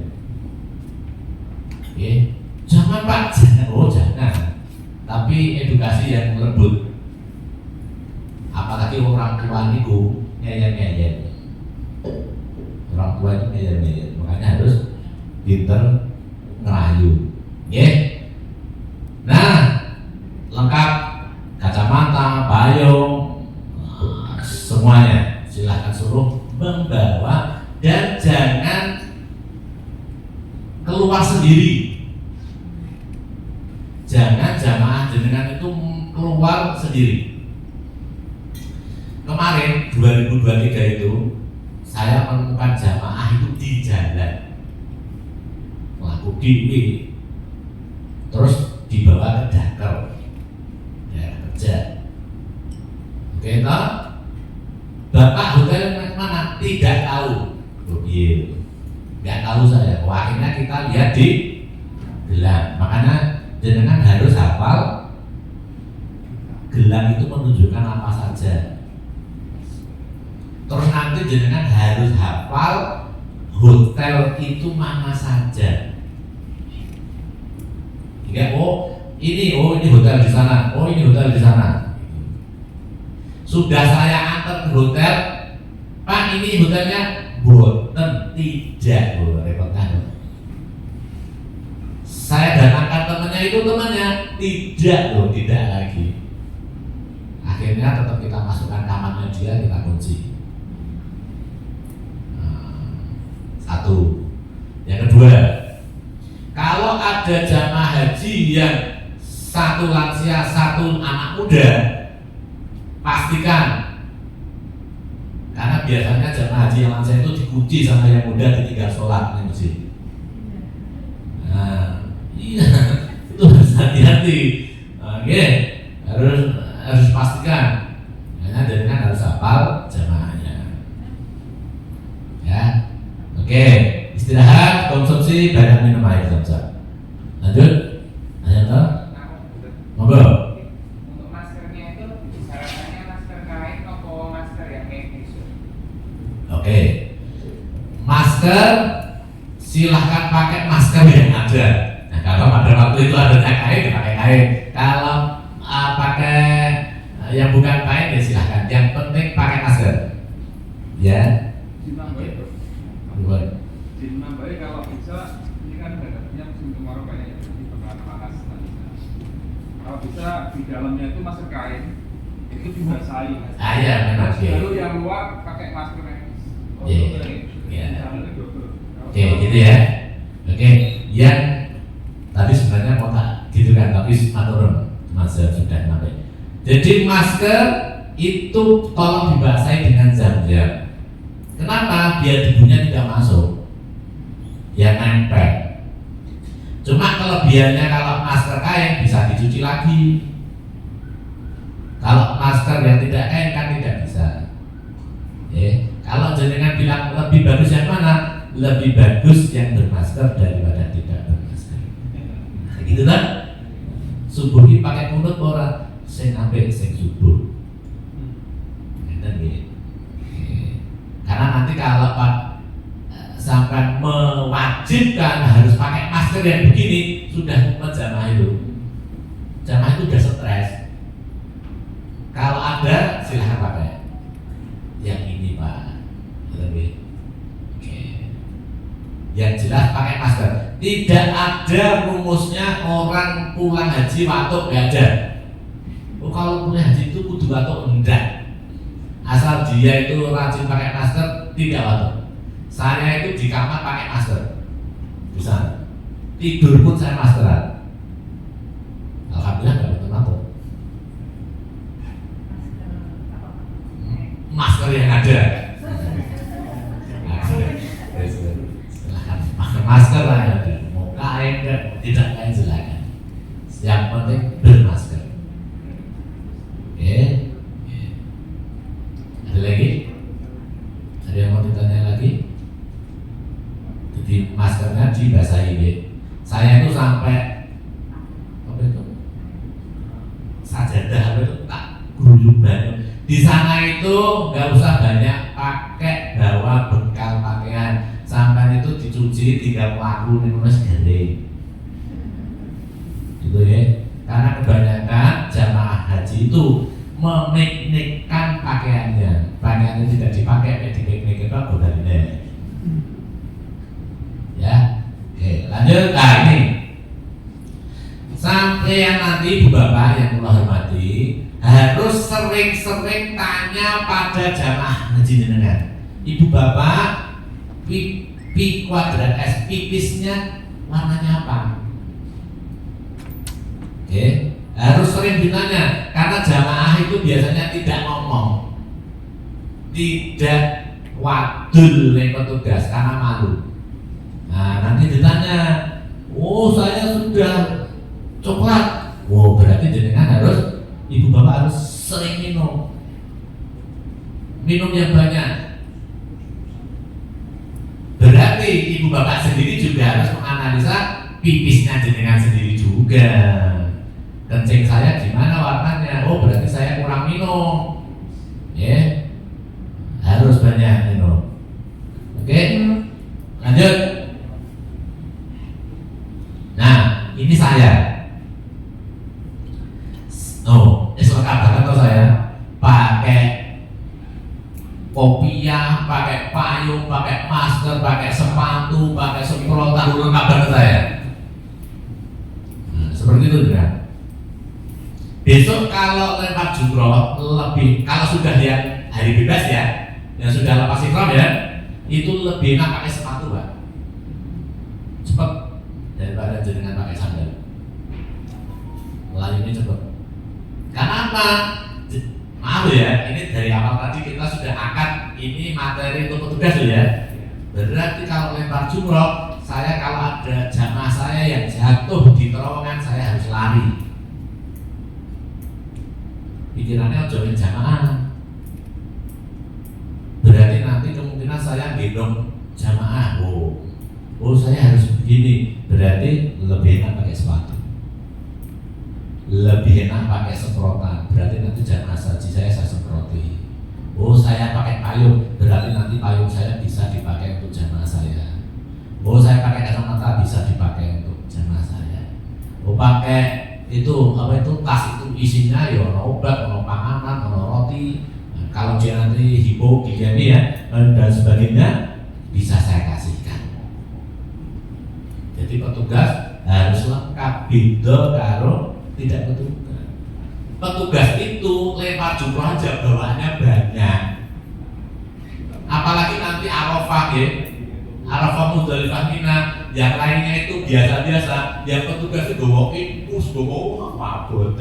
Jangan Pak, jangan. Oh jangan. Tapi edukasi yang lembut. Apalagi orang tua itu ngeyel. Orang tua itu ngeyel. Makanya harus pinter ngerayu. Nah lengkap. Kacamata, payung, semuanya silahkan suruh membawa dan jangan keluar sendiri. Jangan jamaah jenengan itu keluar sendiri. Kemarin 2023 itu saya menemukan jamaah itu di jalan melakukan DIY, terus dibawa ke Dakar. Oke, toh? Bapak hotel mana? tidak tahu. Iya. Nggak tahu saya. Wah, akhirnya kita lihat di gelang. Makanya jenengan harus hafal gelang itu menunjukkan apa saja. Terus nanti jenengan harus hafal hotel itu mana saja. Hingga ini hotel di sana. Oh, ini hotel di sana. Sudah saya antar ke hotel, Pak, ini hotelnya. Boten, tidak, repot kan. Saya datangkan temannya itu tidak tidak lagi. Akhirnya tetap kita masukkan kamarnya dia, kita kunci. Satu. Yang kedua, kalau ada jamaah haji yang satu lansia, satu anak muda, pastikan. Karena biasanya jamaah haji yang lansia itu dikunci sama yang muda, ditinggal sholat di masjid. Nah, iya, itu harus hati-hati. Oke, harus pastikan. Karena dengan harus hafal jamaahnya. Ya, oke. Istirahat, konsumsi banyak minum air saja. Lanjut, lanjut. Monggo. Untuk maskernya itu disarankannya masker kain atau masker yang medis? Oke, masker silahkan pakai masker yang ada. Nah, kalau pada waktu itu ada kain, pakai kain. Kalau pakai yang bukan kain ya silahkan. Yang penting pakai masker. Ya. Dinambai kalau bisa, ini kan bedanya musim kemarau banyak yang terjadi pengaruh panas. Kalau bisa di dalamnya itu masker kain, itu dibasahi. Ya, memang. Lalu yang luar pakai masker medis. Iya. Oke, gitu ya. Oke, yang tadi sebenarnya mau tak gitu kan, tapi maturun Mas sudah sampai. Jadi masker itu tolong dibasahi dengan zam-zam. Kenapa? Biar debunya tidak masuk, ya nempel. Cuma kelebihannya kalau masker kain bisa dicuci lagi. Kalau masker yang tidak kain kan tidak bisa. Kalau jenengan bilang lebih bagus yang mana? Lebih bagus yang bermasker daripada tidak bermasker. Nah, gitu kan? Subuh ini pakai kunut orang, sing apik sing subuh. Gitu. Karena nanti kalau Pak sampai mewajibkan harus pakai masker yang begini, sudah jamaah itu. Jamaah itu udah stres. Kalau ada silahkan pakai. Yang ini Pak. Lebih. Oke. Yang jelas pakai masker. Tidak ada rumusnya orang pulang haji watuk nggak ada. Kalau pulang haji itu kudu watuk enggak. Asal dia itu rajin pakai masker tidak watuk. Saya itu di kamar pakai masker. Bisa. Tidur pun saya maskeran. Alhamdulillah nggak betul-betul. Masker yang ada. Masker lah yang ada. Mau kain tidak kain silakan. Yang penting bermasker. Oke. Ada lagi? Ada yang mau ditanya lagi? Jadi maskernya dibasahi. Saya itu sampai apa itu? Sajadah itu tak guyub banget. Di sana itu nggak usah banyak pakai bawa bekal pakaian, sampai itu dicuci 3 laku nulis kering, gitu ya. Karena kebanyakan jamaah haji itu memiknikkan pakaiannya, pakaiannya tidak dipakai, dipiknik itu godanya. Ya, oke, lanjut. Nah ini sampai yang nanti ibu bapak yang Allah hormati harus sering-sering tanya pada jamaah haji jenengan. Ibu bapak, pi kuadrat S pipisnya warnanya apa? Oke, harus sering ditanya karena jamaah itu biasanya tidak ngomong, tidak wadul yang petugas karena malu. Nah nanti ditanya, oh saya sudah coklat, oh berarti jenengan harus, ibu bapak harus sering minum yang banyak. berarti ibu bapak sendiri juga harus menganalisa pipisnya jenengan sendiri juga. Kencing saya gimana warnanya? Oh berarti saya kurang minum. Ya, harus banyak minum. Oke, lanjut. Nah, ini saya. Oh, lengkap banget tuh saya. Pakai kopiah, pakai payung, pakai masker, pakai sepatu, pakai semprotan, lengkap banget saya. Seperti itu juga. Besok kalau lempar jumroh lebih, kalau sudah yang hari bebas ya, yang sudah lepas ihram ya, itu lebih enak pakai sepatu Pak. Cepet daripada jenengan pakai sandal. Melayunya cepet. Karena apa? Maaf ya, ini dari awal tadi kita sudah angkat ini materi untuk petugas ya. Berarti kalau lempar jumroh, saya kalau ada jamaah saya yang jatuh di terowongan, saya harus lari. Pikirannya jauhin jamaah. Berarti nanti kemungkinan saya gendong jamaah. Oh saya harus begini. Berarti lebih enak pakai sepatu, lebih enak pakai semprotan. Berarti nanti jamaah saji saya semproti. Oh saya pakai payung. Berarti nanti payung saya bisa dipakai untuk jamaah saya. Oh saya pakai kacamata bisa dipakai untuk jamaah saya. Oh pakai itu apa itu tas itu isinya ya ono obat, ono panganan, ono roti. Nah, kalau dia nanti hipoglikemi ya dan sebagainya bisa saya kasihkan. Jadi petugas harus lengkap, beda karo tidak petugas. Petugas itu lempar jumroh aja bawaannya banyak. Apalagi nanti Arafah ya. Arafah Muzdalifah Mina, yang lainnya itu biasa-biasa. Yang petugas itu bawa infus, bawa apa-apa,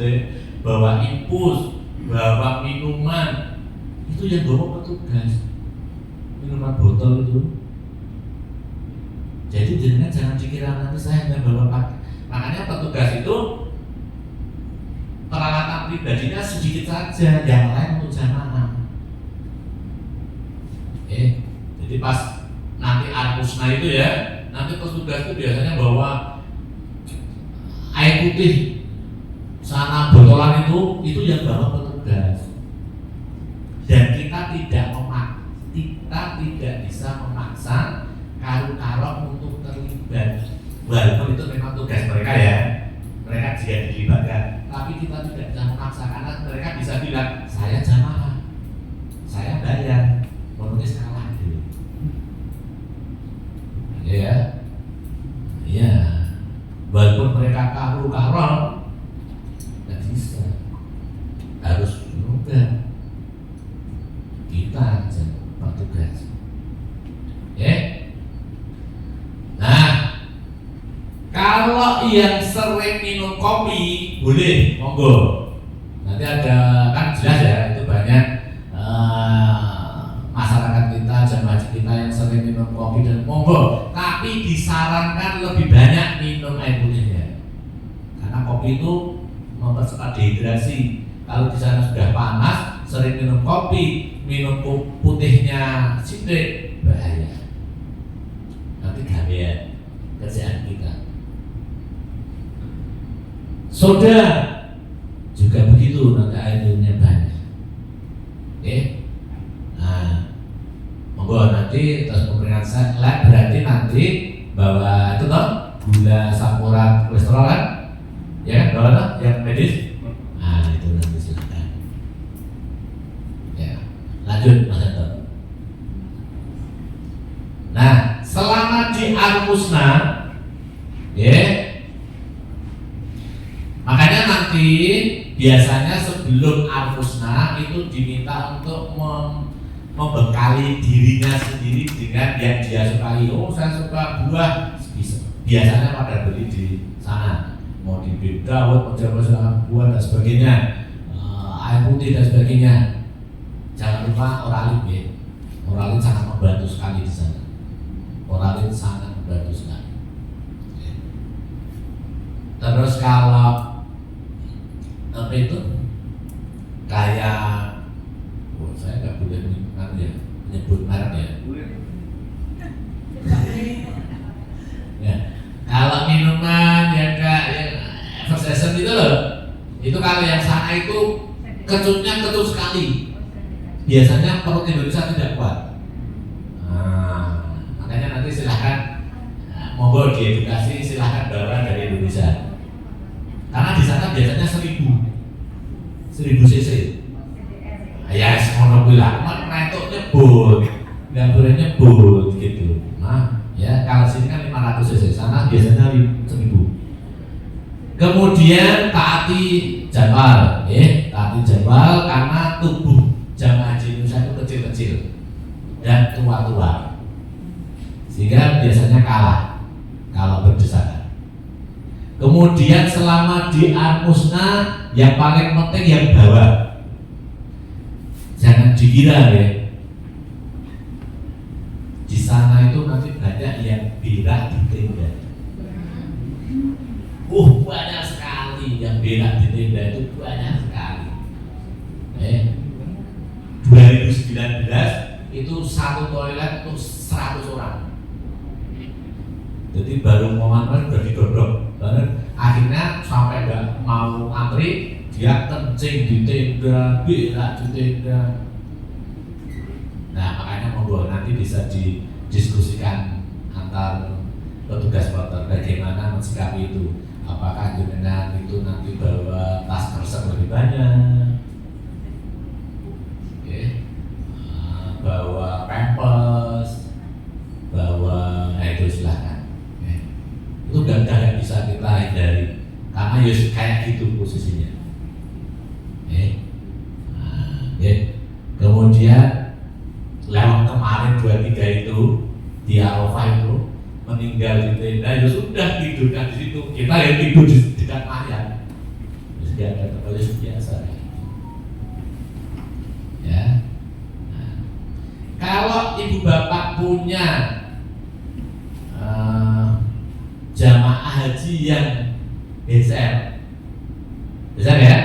bawa infus, bawa minuman. Itu yang bawa petugas, minuman botol itu. Jadi jangan dikira nanti saya nggak bawa pakai. Makanya petugas itu peralatan pribadinya sedikit saja, yang lain untuk jamaah. Jadi pas nanti Al-Husna itu ya, nanti petugas itu biasanya bawa air putih, sana botolan itu yang bawa petugas. Dan kita tidak bisa memaksa karo-karo untuk terlibat. Walaupun itu memang tugas mereka ya, mereka juga dilibatkan. Tapi kita tidak bisa memaksa karena mereka bisa bilang saya jamaah, saya bayar, menulis kalah dulu. Ya, ya, walaupun mereka karu-karon, nggak bisa, harus juga kita aja petugas. Nah, kalau yang sering minum kopi boleh, monggo. Nanti ada kan jelas ya, itu banyak masyarakat kita, jamaah kita yang sering minum kopi dan monggo. Tapi disarankan lebih banyak minum air putihnya, karena kopi itu mempercepat dehidrasi. Kalau di sana sudah panas, sering minum kopi, minum putihnya sidik, bahaya. Nanti gawean kerjaan kita. Soda juga begitu, nanti airnya banyak. Oke. Nah, monggo nanti terus pemberian lab berarti nanti bawa itu toh gula campuran kolesterol kan? Ya, bawa toh yang medis. Nah, itu nanti silakan. Ya, lanjut Mas Anton. Nah, selama di Al-Husna, ya, makanya nanti biasanya sebelum Al-Husna itu diminta untuk membekali dirinya sendiri dengan yang dia sukai. Oh, saya suka buah, biasanya pada beli di sana. Mau di beda, mau coba buah dan sebagainya, air putih dan sebagainya. Jangan lupa Oralin ya. Oralin sangat membantu sekali di sana. Oralin sangat membantu sekali. Terus kalau apa itu kayak, saya nggak boleh menyebut merek ya. yang sana itu kecutnya kecut sekali. Biasanya perut Indonesia tidak kuat. Makanya nanti silahkan monggo diedukasi, silahkan bawa dari Indonesia. Karena di sana biasanya 1000 cc. Ya semono kuwi lah, menetok nyebut, nggak boleh nyebut gitu. Nah, ya kalau sini kan 500 cc, sana biasanya 1000. Kemudian taati jadwal, taati jadwal karena tubuh jamaah haji Indonesia itu kecil-kecil dan tua-tua, sehingga biasanya kalah kalau berdesakan. Kemudian selama di Al-Musna yang paling penting yang bawah, jangan dikira ya. Di sana itu nanti banyak yang berak di tenda. Banyak sekali yang berak di tenda itu, banyak sekali. 2019 itu satu toilet untuk 100 orang. Jadi baru mau antri udah didodok. Akhirnya sampai nggak mau antri, dia kencing di tenda, berak di tenda. Nah makanya monggo nanti bisa didiskusikan antar petugas kloter bagaimana mensikapi itu. Apakah jenengan itu nanti bawa tas kresek lebih banyak, bawa pampers, bawa itu silahkan. Itu gak bisa kita hindari karena ya kayak gitu posisinya. Kemudian lewat kemarin 23 itu di Arafah itu meninggal di tenda, ya sudah tidurkan di situ. Kita yang tidur di dekat mayat. Tidak ada terlalu biasa. Ya. Nah, kalau ibu bapak punya jamaah haji yang geser ya,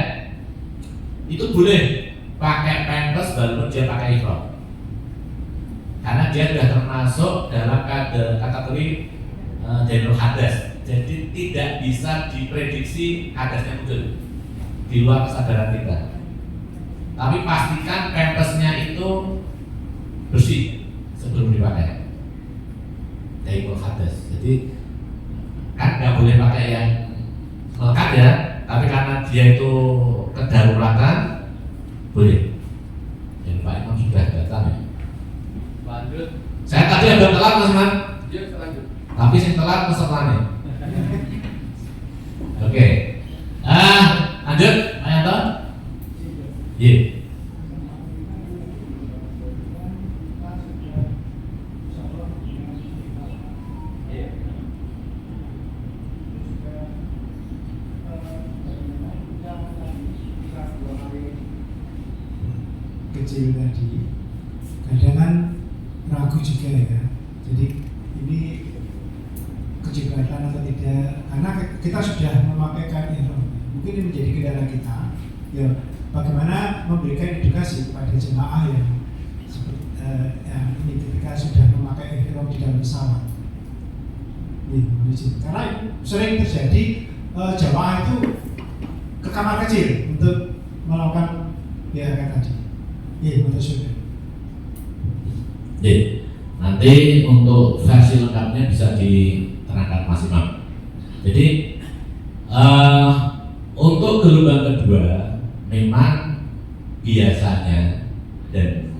itu boleh pakai pampers walaupun dia pakai ihram, karena dia sudah termasuk dalam kategori Dainul Hadas. Jadi tidak bisa diprediksi hadasnya muncul di luar kesadaran kita. Tapi pastikan pampersnya itu bersih sebelum dipakai. Dainul Hadas. Jadi kan nggak boleh pakai yang melekat ya, tapi karena dia itu kedaruratan boleh. Dan Pak Imam sudah datang ya. Lanjut. Saya tadi agak telat Mas Man. Yuk lanjut. Tapi sing telat pesertanya. Oke. Lanjut, Pak Yanto. Iya. Kecil tadi, kadang kan ragu juga ya. Jadi ini kejeblatan atau tidak, karena kita sudah memakaikan ihram. Mungkin ini menjadi kendala kita. Ya, bagaimana memberikan edukasi kepada jemaah yang ini ketika sudah memakai ihram di dalam pesawat. Karena sering terjadi jemaah itu ke kamar kecil untuk melakukan kayak tadi. Iya, betul sudah. Nanti untuk versi lengkapnya bisa diterangkan Mas Imam. Jadi untuk gelombang kedua memang biasanya dan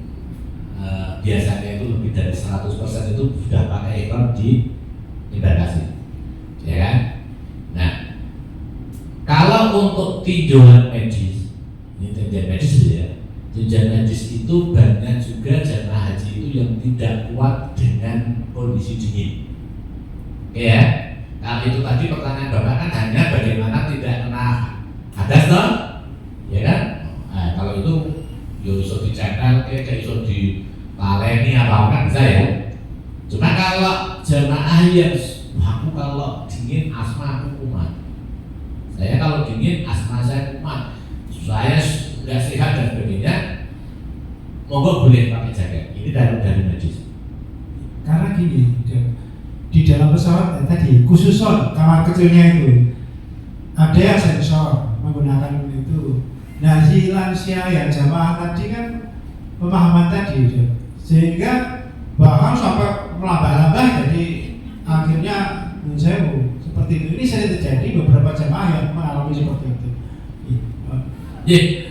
biasanya itu lebih dari 100% itu sudah pakai ihram di embarkasi, ya kan? Nah, kalau untuk tinjauan medis, ini tinjauan medis ya. Tinjauan medis itu banyak juga jamaah haji itu yang tidak kuat dengan kondisi dingin. Oke ya, kalau itu tadi pertanyaan Bapak kan hanya bagaimana tidak kena hadas toh, ya kan? Nah, kalau itu ya bisa dicekal, kayak bisa ditaleni apa kan bisa ya. Cuma kalau jamaah yang aku kalau dingin asma aku kumat, saya kalau dingin asma saya kumat, saya nggak sehat dan sebagainya, monggo boleh pakai jaket. Ini dari medis. Karena gini, di dalam pesawat tadi khusus kamar kecilnya itu ada sensor menggunakan itu haji lansia yang jamaah tadi kan pemahaman tadi itu. Sehingga bahkan sampai melambah-lambah jadi akhirnya mensewu seperti itu. Ini sering terjadi beberapa jamaah yang mengalami seperti itu.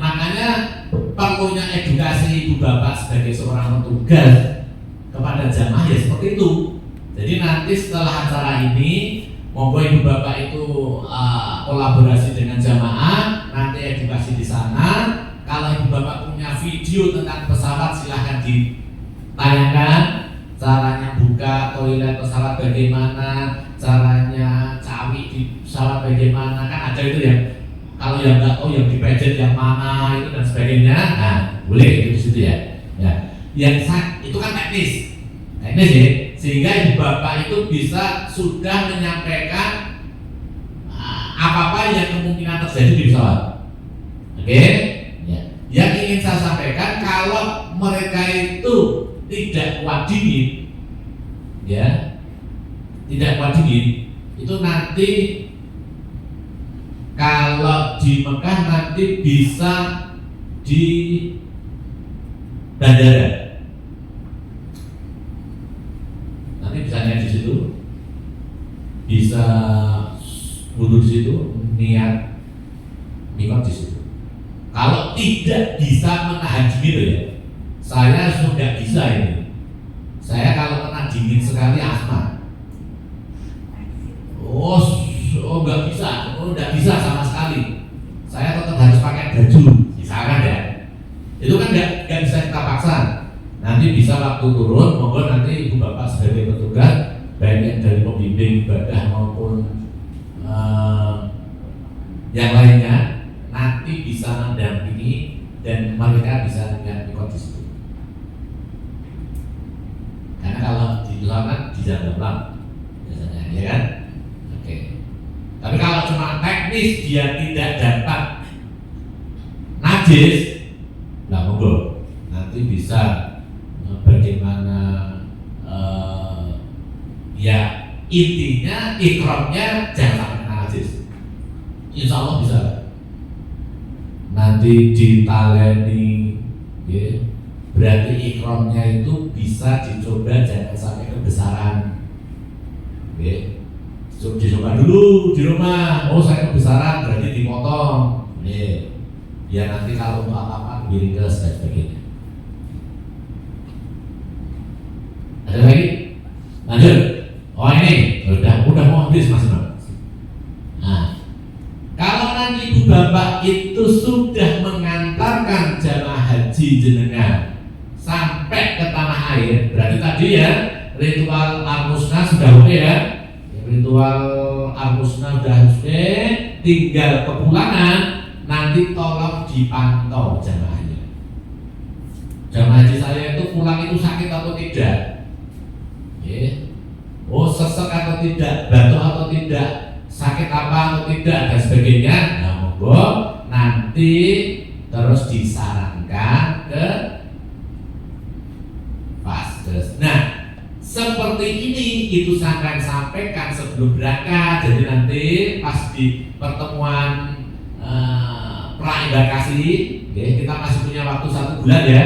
Makanya perlunya edukasi ibu bapak sebagai seorang petugas kepada jamaah ya seperti itu. Jadi nanti setelah acara ini, monggo ibu bapak itu kolaborasi dengan jamaah, nanti edukasi di sana. Kalau ibu bapak punya video tentang pesawat silahkan ditayangkan, caranya buka toilet pesawat bagaimana, caranya cawi di pesawat bagaimana, kan ada itu ya. Kalau yang nggak tahu yang dipejet yang mana itu dan sebagainya, nah boleh itu di situ ya. Yang itu kan teknis ya, sehingga ibu bapak itu bisa sudah menyampaikan apa-apa yang kemungkinan terjadi di pesawat. Oke? Ya. Yang ingin saya sampaikan, kalau mereka itu tidak kuat dingin, ya, tidak kuat dingin, itu nanti kalau di Mekah nanti bisa di bandara, nanti bisa niat di situ, bisa wudhu di situ, niat mikot di situ. Kalau tidak bisa menahan dingin ya, saya sudah bisa ini. Saya kalau kena dingin sekali asma. Nggak bisa sama sekali. Saya tetap harus pakai baju, misalkan ya. Itu kan nggak bisa kita paksa. Nanti bisa waktu turun, monggo nanti ibu bapak sebagai petugas, baik yang dari pembimbing ibadah maupun yang lainnya, nanti bisa mendampingi dan mereka bisa dengan ikut di situ. Karena kalau di pesawat di dalam biasanya, ya kan? Tapi kalau cuma teknis dia tidak dapat najis, nah monggo nanti bisa bagaimana ya intinya ikramnya jangan sampai najis. Insya Allah bisa. Nanti ditaleni, ya, berarti ikramnya itu bisa dicoba jangan sampai kebesaran. Ya. Dicoba dulu di rumah, oh saya kebesaran berarti dipotong, ya nanti kalau untuk apa-apa diringkas dan sebagainya. Ada lagi? Lanjut. Oh ini udah mau habis Mas Imam. Nah, kalau nanti ibu bapak itu sudah mengantarkan jamaah haji jenengan sampai ke tanah air, berarti tadi ya ritual al-musnah sudah oke ya. Ritual al-musnah sudah oke, tinggal kepulangan, nanti tolong dipantau jamaahnya. Jamaah haji saya itu pulang itu sakit atau tidak? Oh sesek atau tidak, batuk atau tidak, sakit apa atau tidak dan sebagainya. Nah monggo nanti terus disarankan ke vaskes. Nah seperti ini itu saya sampaikan sebelum berangkat. Jadi nanti pas di pertemuan pra-embarkasi, kita masih punya waktu 1 bulan ya.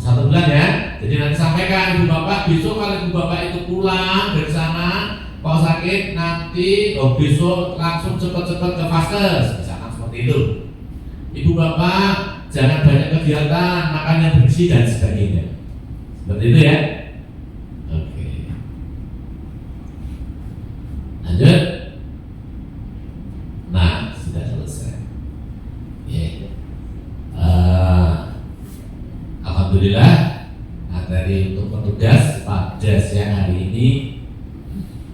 1 bulan ya. Jadi nanti sampaikan ibu bapak, besok kalau ibu bapak itu pulang dari sana kalau sakit nanti besok langsung cepat-cepat ke vaskes, misalkan seperti itu. Ibu bapak jangan banyak kegiatan, makan yang bersih dan sebagainya. Seperti itu ya. Lanjut. Nah, sudah selesai. Alhamdulillah materi untuk petugas pada siang hari ini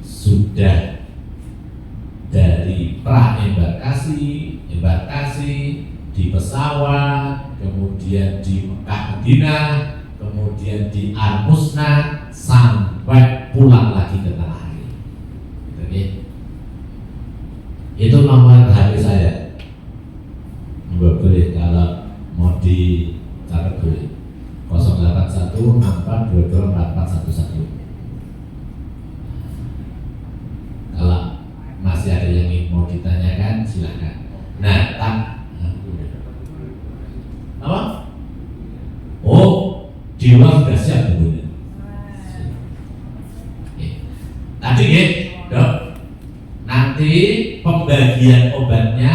sudah dari pra-embarkasi, embarkasi di pesawat, kemudian di Mekah Madinah, kemudian di Al-Musnah sampai pulang lagi ke tanah air. Itu nomor HP saya. Boleh kalau mau dicatat boleh. 08164224411. Kalau masih ada yang mau ditanyakan silahkan. Nah, Nanti ya, dok. Nanti pembagian obatnya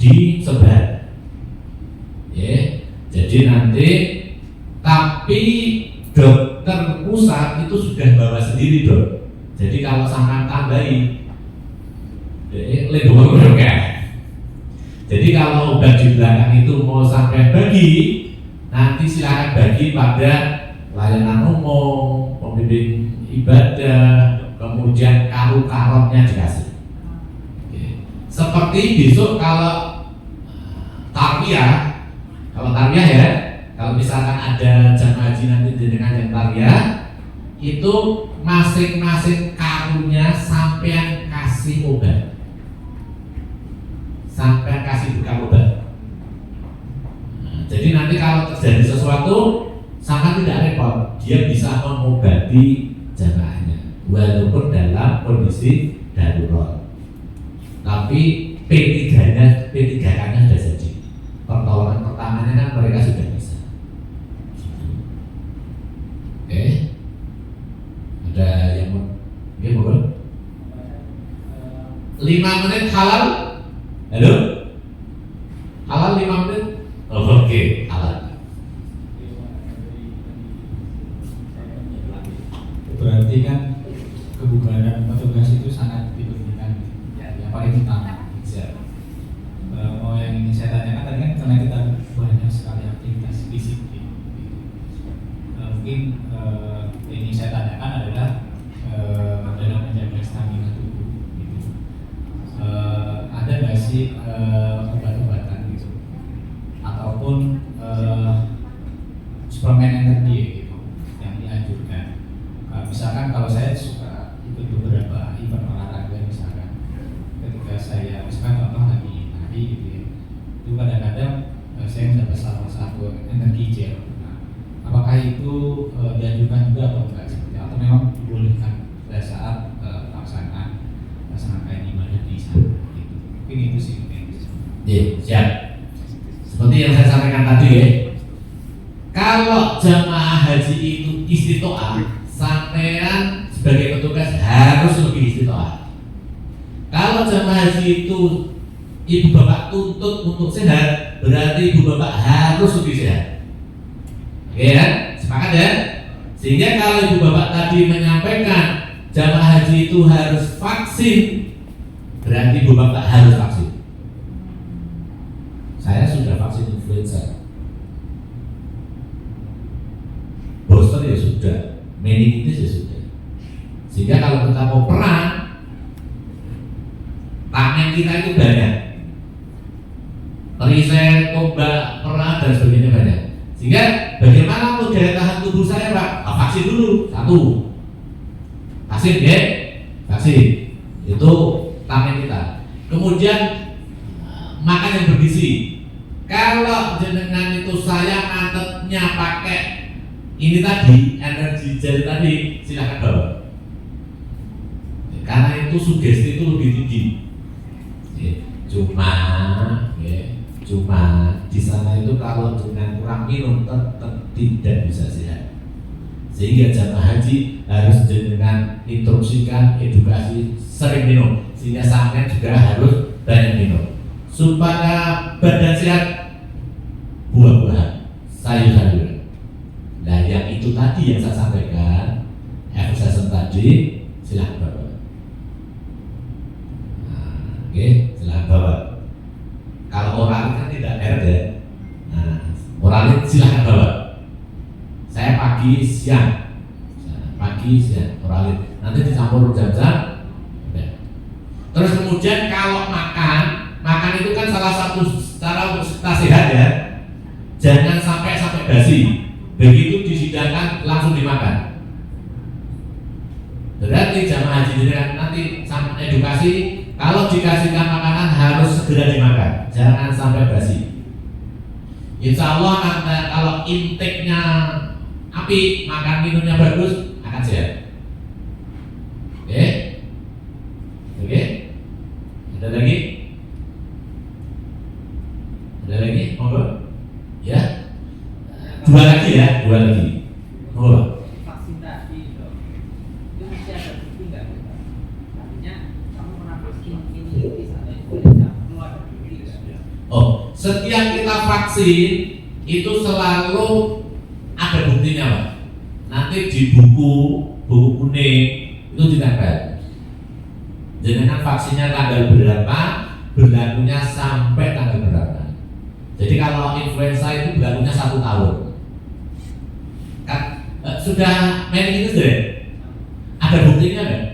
disebar. Ya, jadi nanti tapi dokter pusat itu sudah bawa sendiri dok. Jadi kalau sampai tambahin, jadi kalau obat di belakang itu mau sampai bagi, nanti silakan bagi pada layanan umum, pembimbing ibadah, kemudian karotnya dikasih. Seperti besok kalau tarbiyah, ya, kalau misalkan ada jamaah haji nanti dengan yang tarbiyah, itu masing-masing karunya sampean kasih obat, sampean kasih bekal obat. Nah, jadi nanti kalau terjadi sesuatu, sangat tidak repot, dia bisa mengobati jamaahnya, walaupun dalam kondisi darurat. Tapi P3-nya sudah jadi. Pertolongan pertamanya kan mereka sudah bisa. Oke. Ada yang mau? Oke, boleh. 5 menit halal. Halo? Halal 5 menit? Oh, oke, halal. Berarti kan kebugaran petugas itu sangat diperlukan. Yang paling utama. Mau yang ingin saya tanyakan tadi kan karena kita banyak sekali aktivitas fisik gitu. Mungkin ini saya tanyakan adalah dalam menjaga stamina tubuh gitu. Ada nggak sih obat-obatan gitu ataupun suplemen energi gitu yang dianjurkan? Misalkan kalau saya suka ikut beberapa event olahraga, misalkan ketika saya misalkan contoh lagi gitu ya, itu kadang-kadang saya mendapat salah satu energi gel. Nah, apakah itu dianjurkan juga atau enggak seperti, atau memang dibolehkan pada saat pelaksanaan serangkaian ibadah di sana gitu. Mungkin itu sih mungkin. Ya, siap. Seperti yang saya sampaikan tadi ya, kalau jamaah haji itu istiqoah, sampean sebagai petugas harus lebih istiqoah. Kalau jamaah haji itu ibu bapak tuntut untuk sehat, berarti ibu bapak harus lebih sehat. Oke ya, sepakat ya? Sehingga kalau ibu bapak tadi menyampaikan jamaah haji itu harus vaksin, berarti ibu bapak harus vaksin. Saya sudah vaksin influenza, booster ya sudah, meningitis ya sudah. Sehingga kalau kita mau perang, tangan kita itu banyak, riset, tombak, perang dan sebagainya banyak. Sehingga bagaimana untuk daya tahan tubuh saya Pak? Vaksin dulu, 1. Vaksin ya, vaksin. Itu tangan kita. Kemudian makan yang bergizi. Kalau jenengan itu saya ngantetnya pakai ini tadi, energi gel tadi, silakan bawa. Karena itu sugesti itu lebih tinggi. Cuma di sana itu kalau dengan kurang minum tetap tidak bisa sehat. Sehingga jamaah haji harus dengan instruksikan, edukasi, sering minum. Sehingga sampai juga harus banyak minum supaya badan sehat. Buah-buahan, sayur-sayuran. Nah yang itu tadi yang saya sampaikan, efek tadi, silakan bawa. Oke, silahkan bawa. Kalau oralit kan tidak ya. Nah, oralit silahkan bawa. Saya pagi siang oralit. Nanti dicampur jam-jam. Terus kemudian kalau makan itu kan salah satu cara untuk kita sehat ya. Jangan sampai basi. Begitu disidangkan langsung dimakan. Berarti jamaah haji nanti sama edukasi. Kalau dikasihkan makanan harus segera dimakan, jangan sampai basi. Insya Allah nanti kalau intake-nya api, makan minumnya bagus, akan sehat. Oke? Ada lagi? Monggo. Ya? Dua lagi. Monggo. Vaksin tadi itu mesti ada bukti nggak? setiap kita vaksin itu selalu ada buktinya, Pak. Nanti di buku kuning itu ditempel. Jenengan vaksinnya tanggal berapa, berlakunya sampai tanggal berapa. Jadi kalau influenza itu berlakunya 1 tahun. Sudah meningitis deh? Ada buktinya nggak?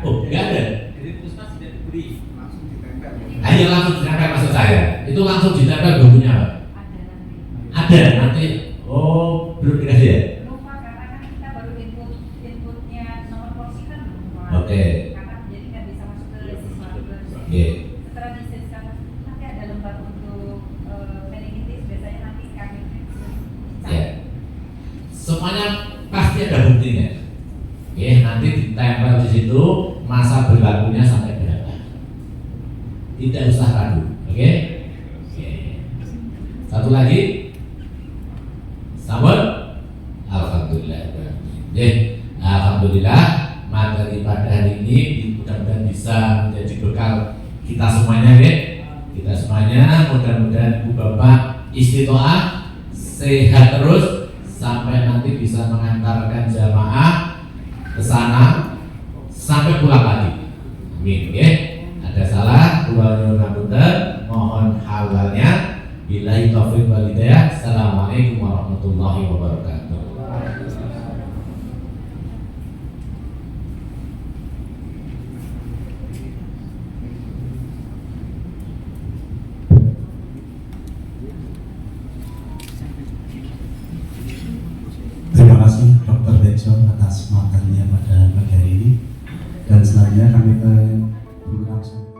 Oh, nggak ada. Jadi puskesmas tidak diberi, langsung ditempel. Ayo langsung ditempel maksud saya. Itu langsung ditempel bukunya, Pak. Ada nanti. Oh, belum dikasih ya? Lupa karena kan kita baru inputnya nomor porsi kan belum keluar. Oke. Karena jadi nggak bisa masuk ke siswa. Oke. Setelah disiskan nanti ada lembar untuk meningitis, biasanya nanti kami Ya. Semuanya pasti ada buktinya. Oke, nanti ditempel di situ masa berlakunya sampai berapa. Tidak usah ragu. Oke? Oke. Satu lagi. Sabar. Alhamdulillah. Alhamdulillah materi pada hari ini mudah-mudahan bisa menjadi bekal kita semuanya, ya. Kita semuanya mudah-mudahan Ibu Bapak istiqoah sehat terus sampai nanti bisa mengantarkan jamaah ke sana sampai pulang lagi. Amin, ya. Ada salah, kurang ngapunten, mohon halalnya. Billahi taufiq wal hidayah. Assalamualaikum warahmatullahi wabarakatuh. Terima kasih Dr. Bejo atas materinya pada pagi hari ini, dan selanjutnya kami ke guru langsung.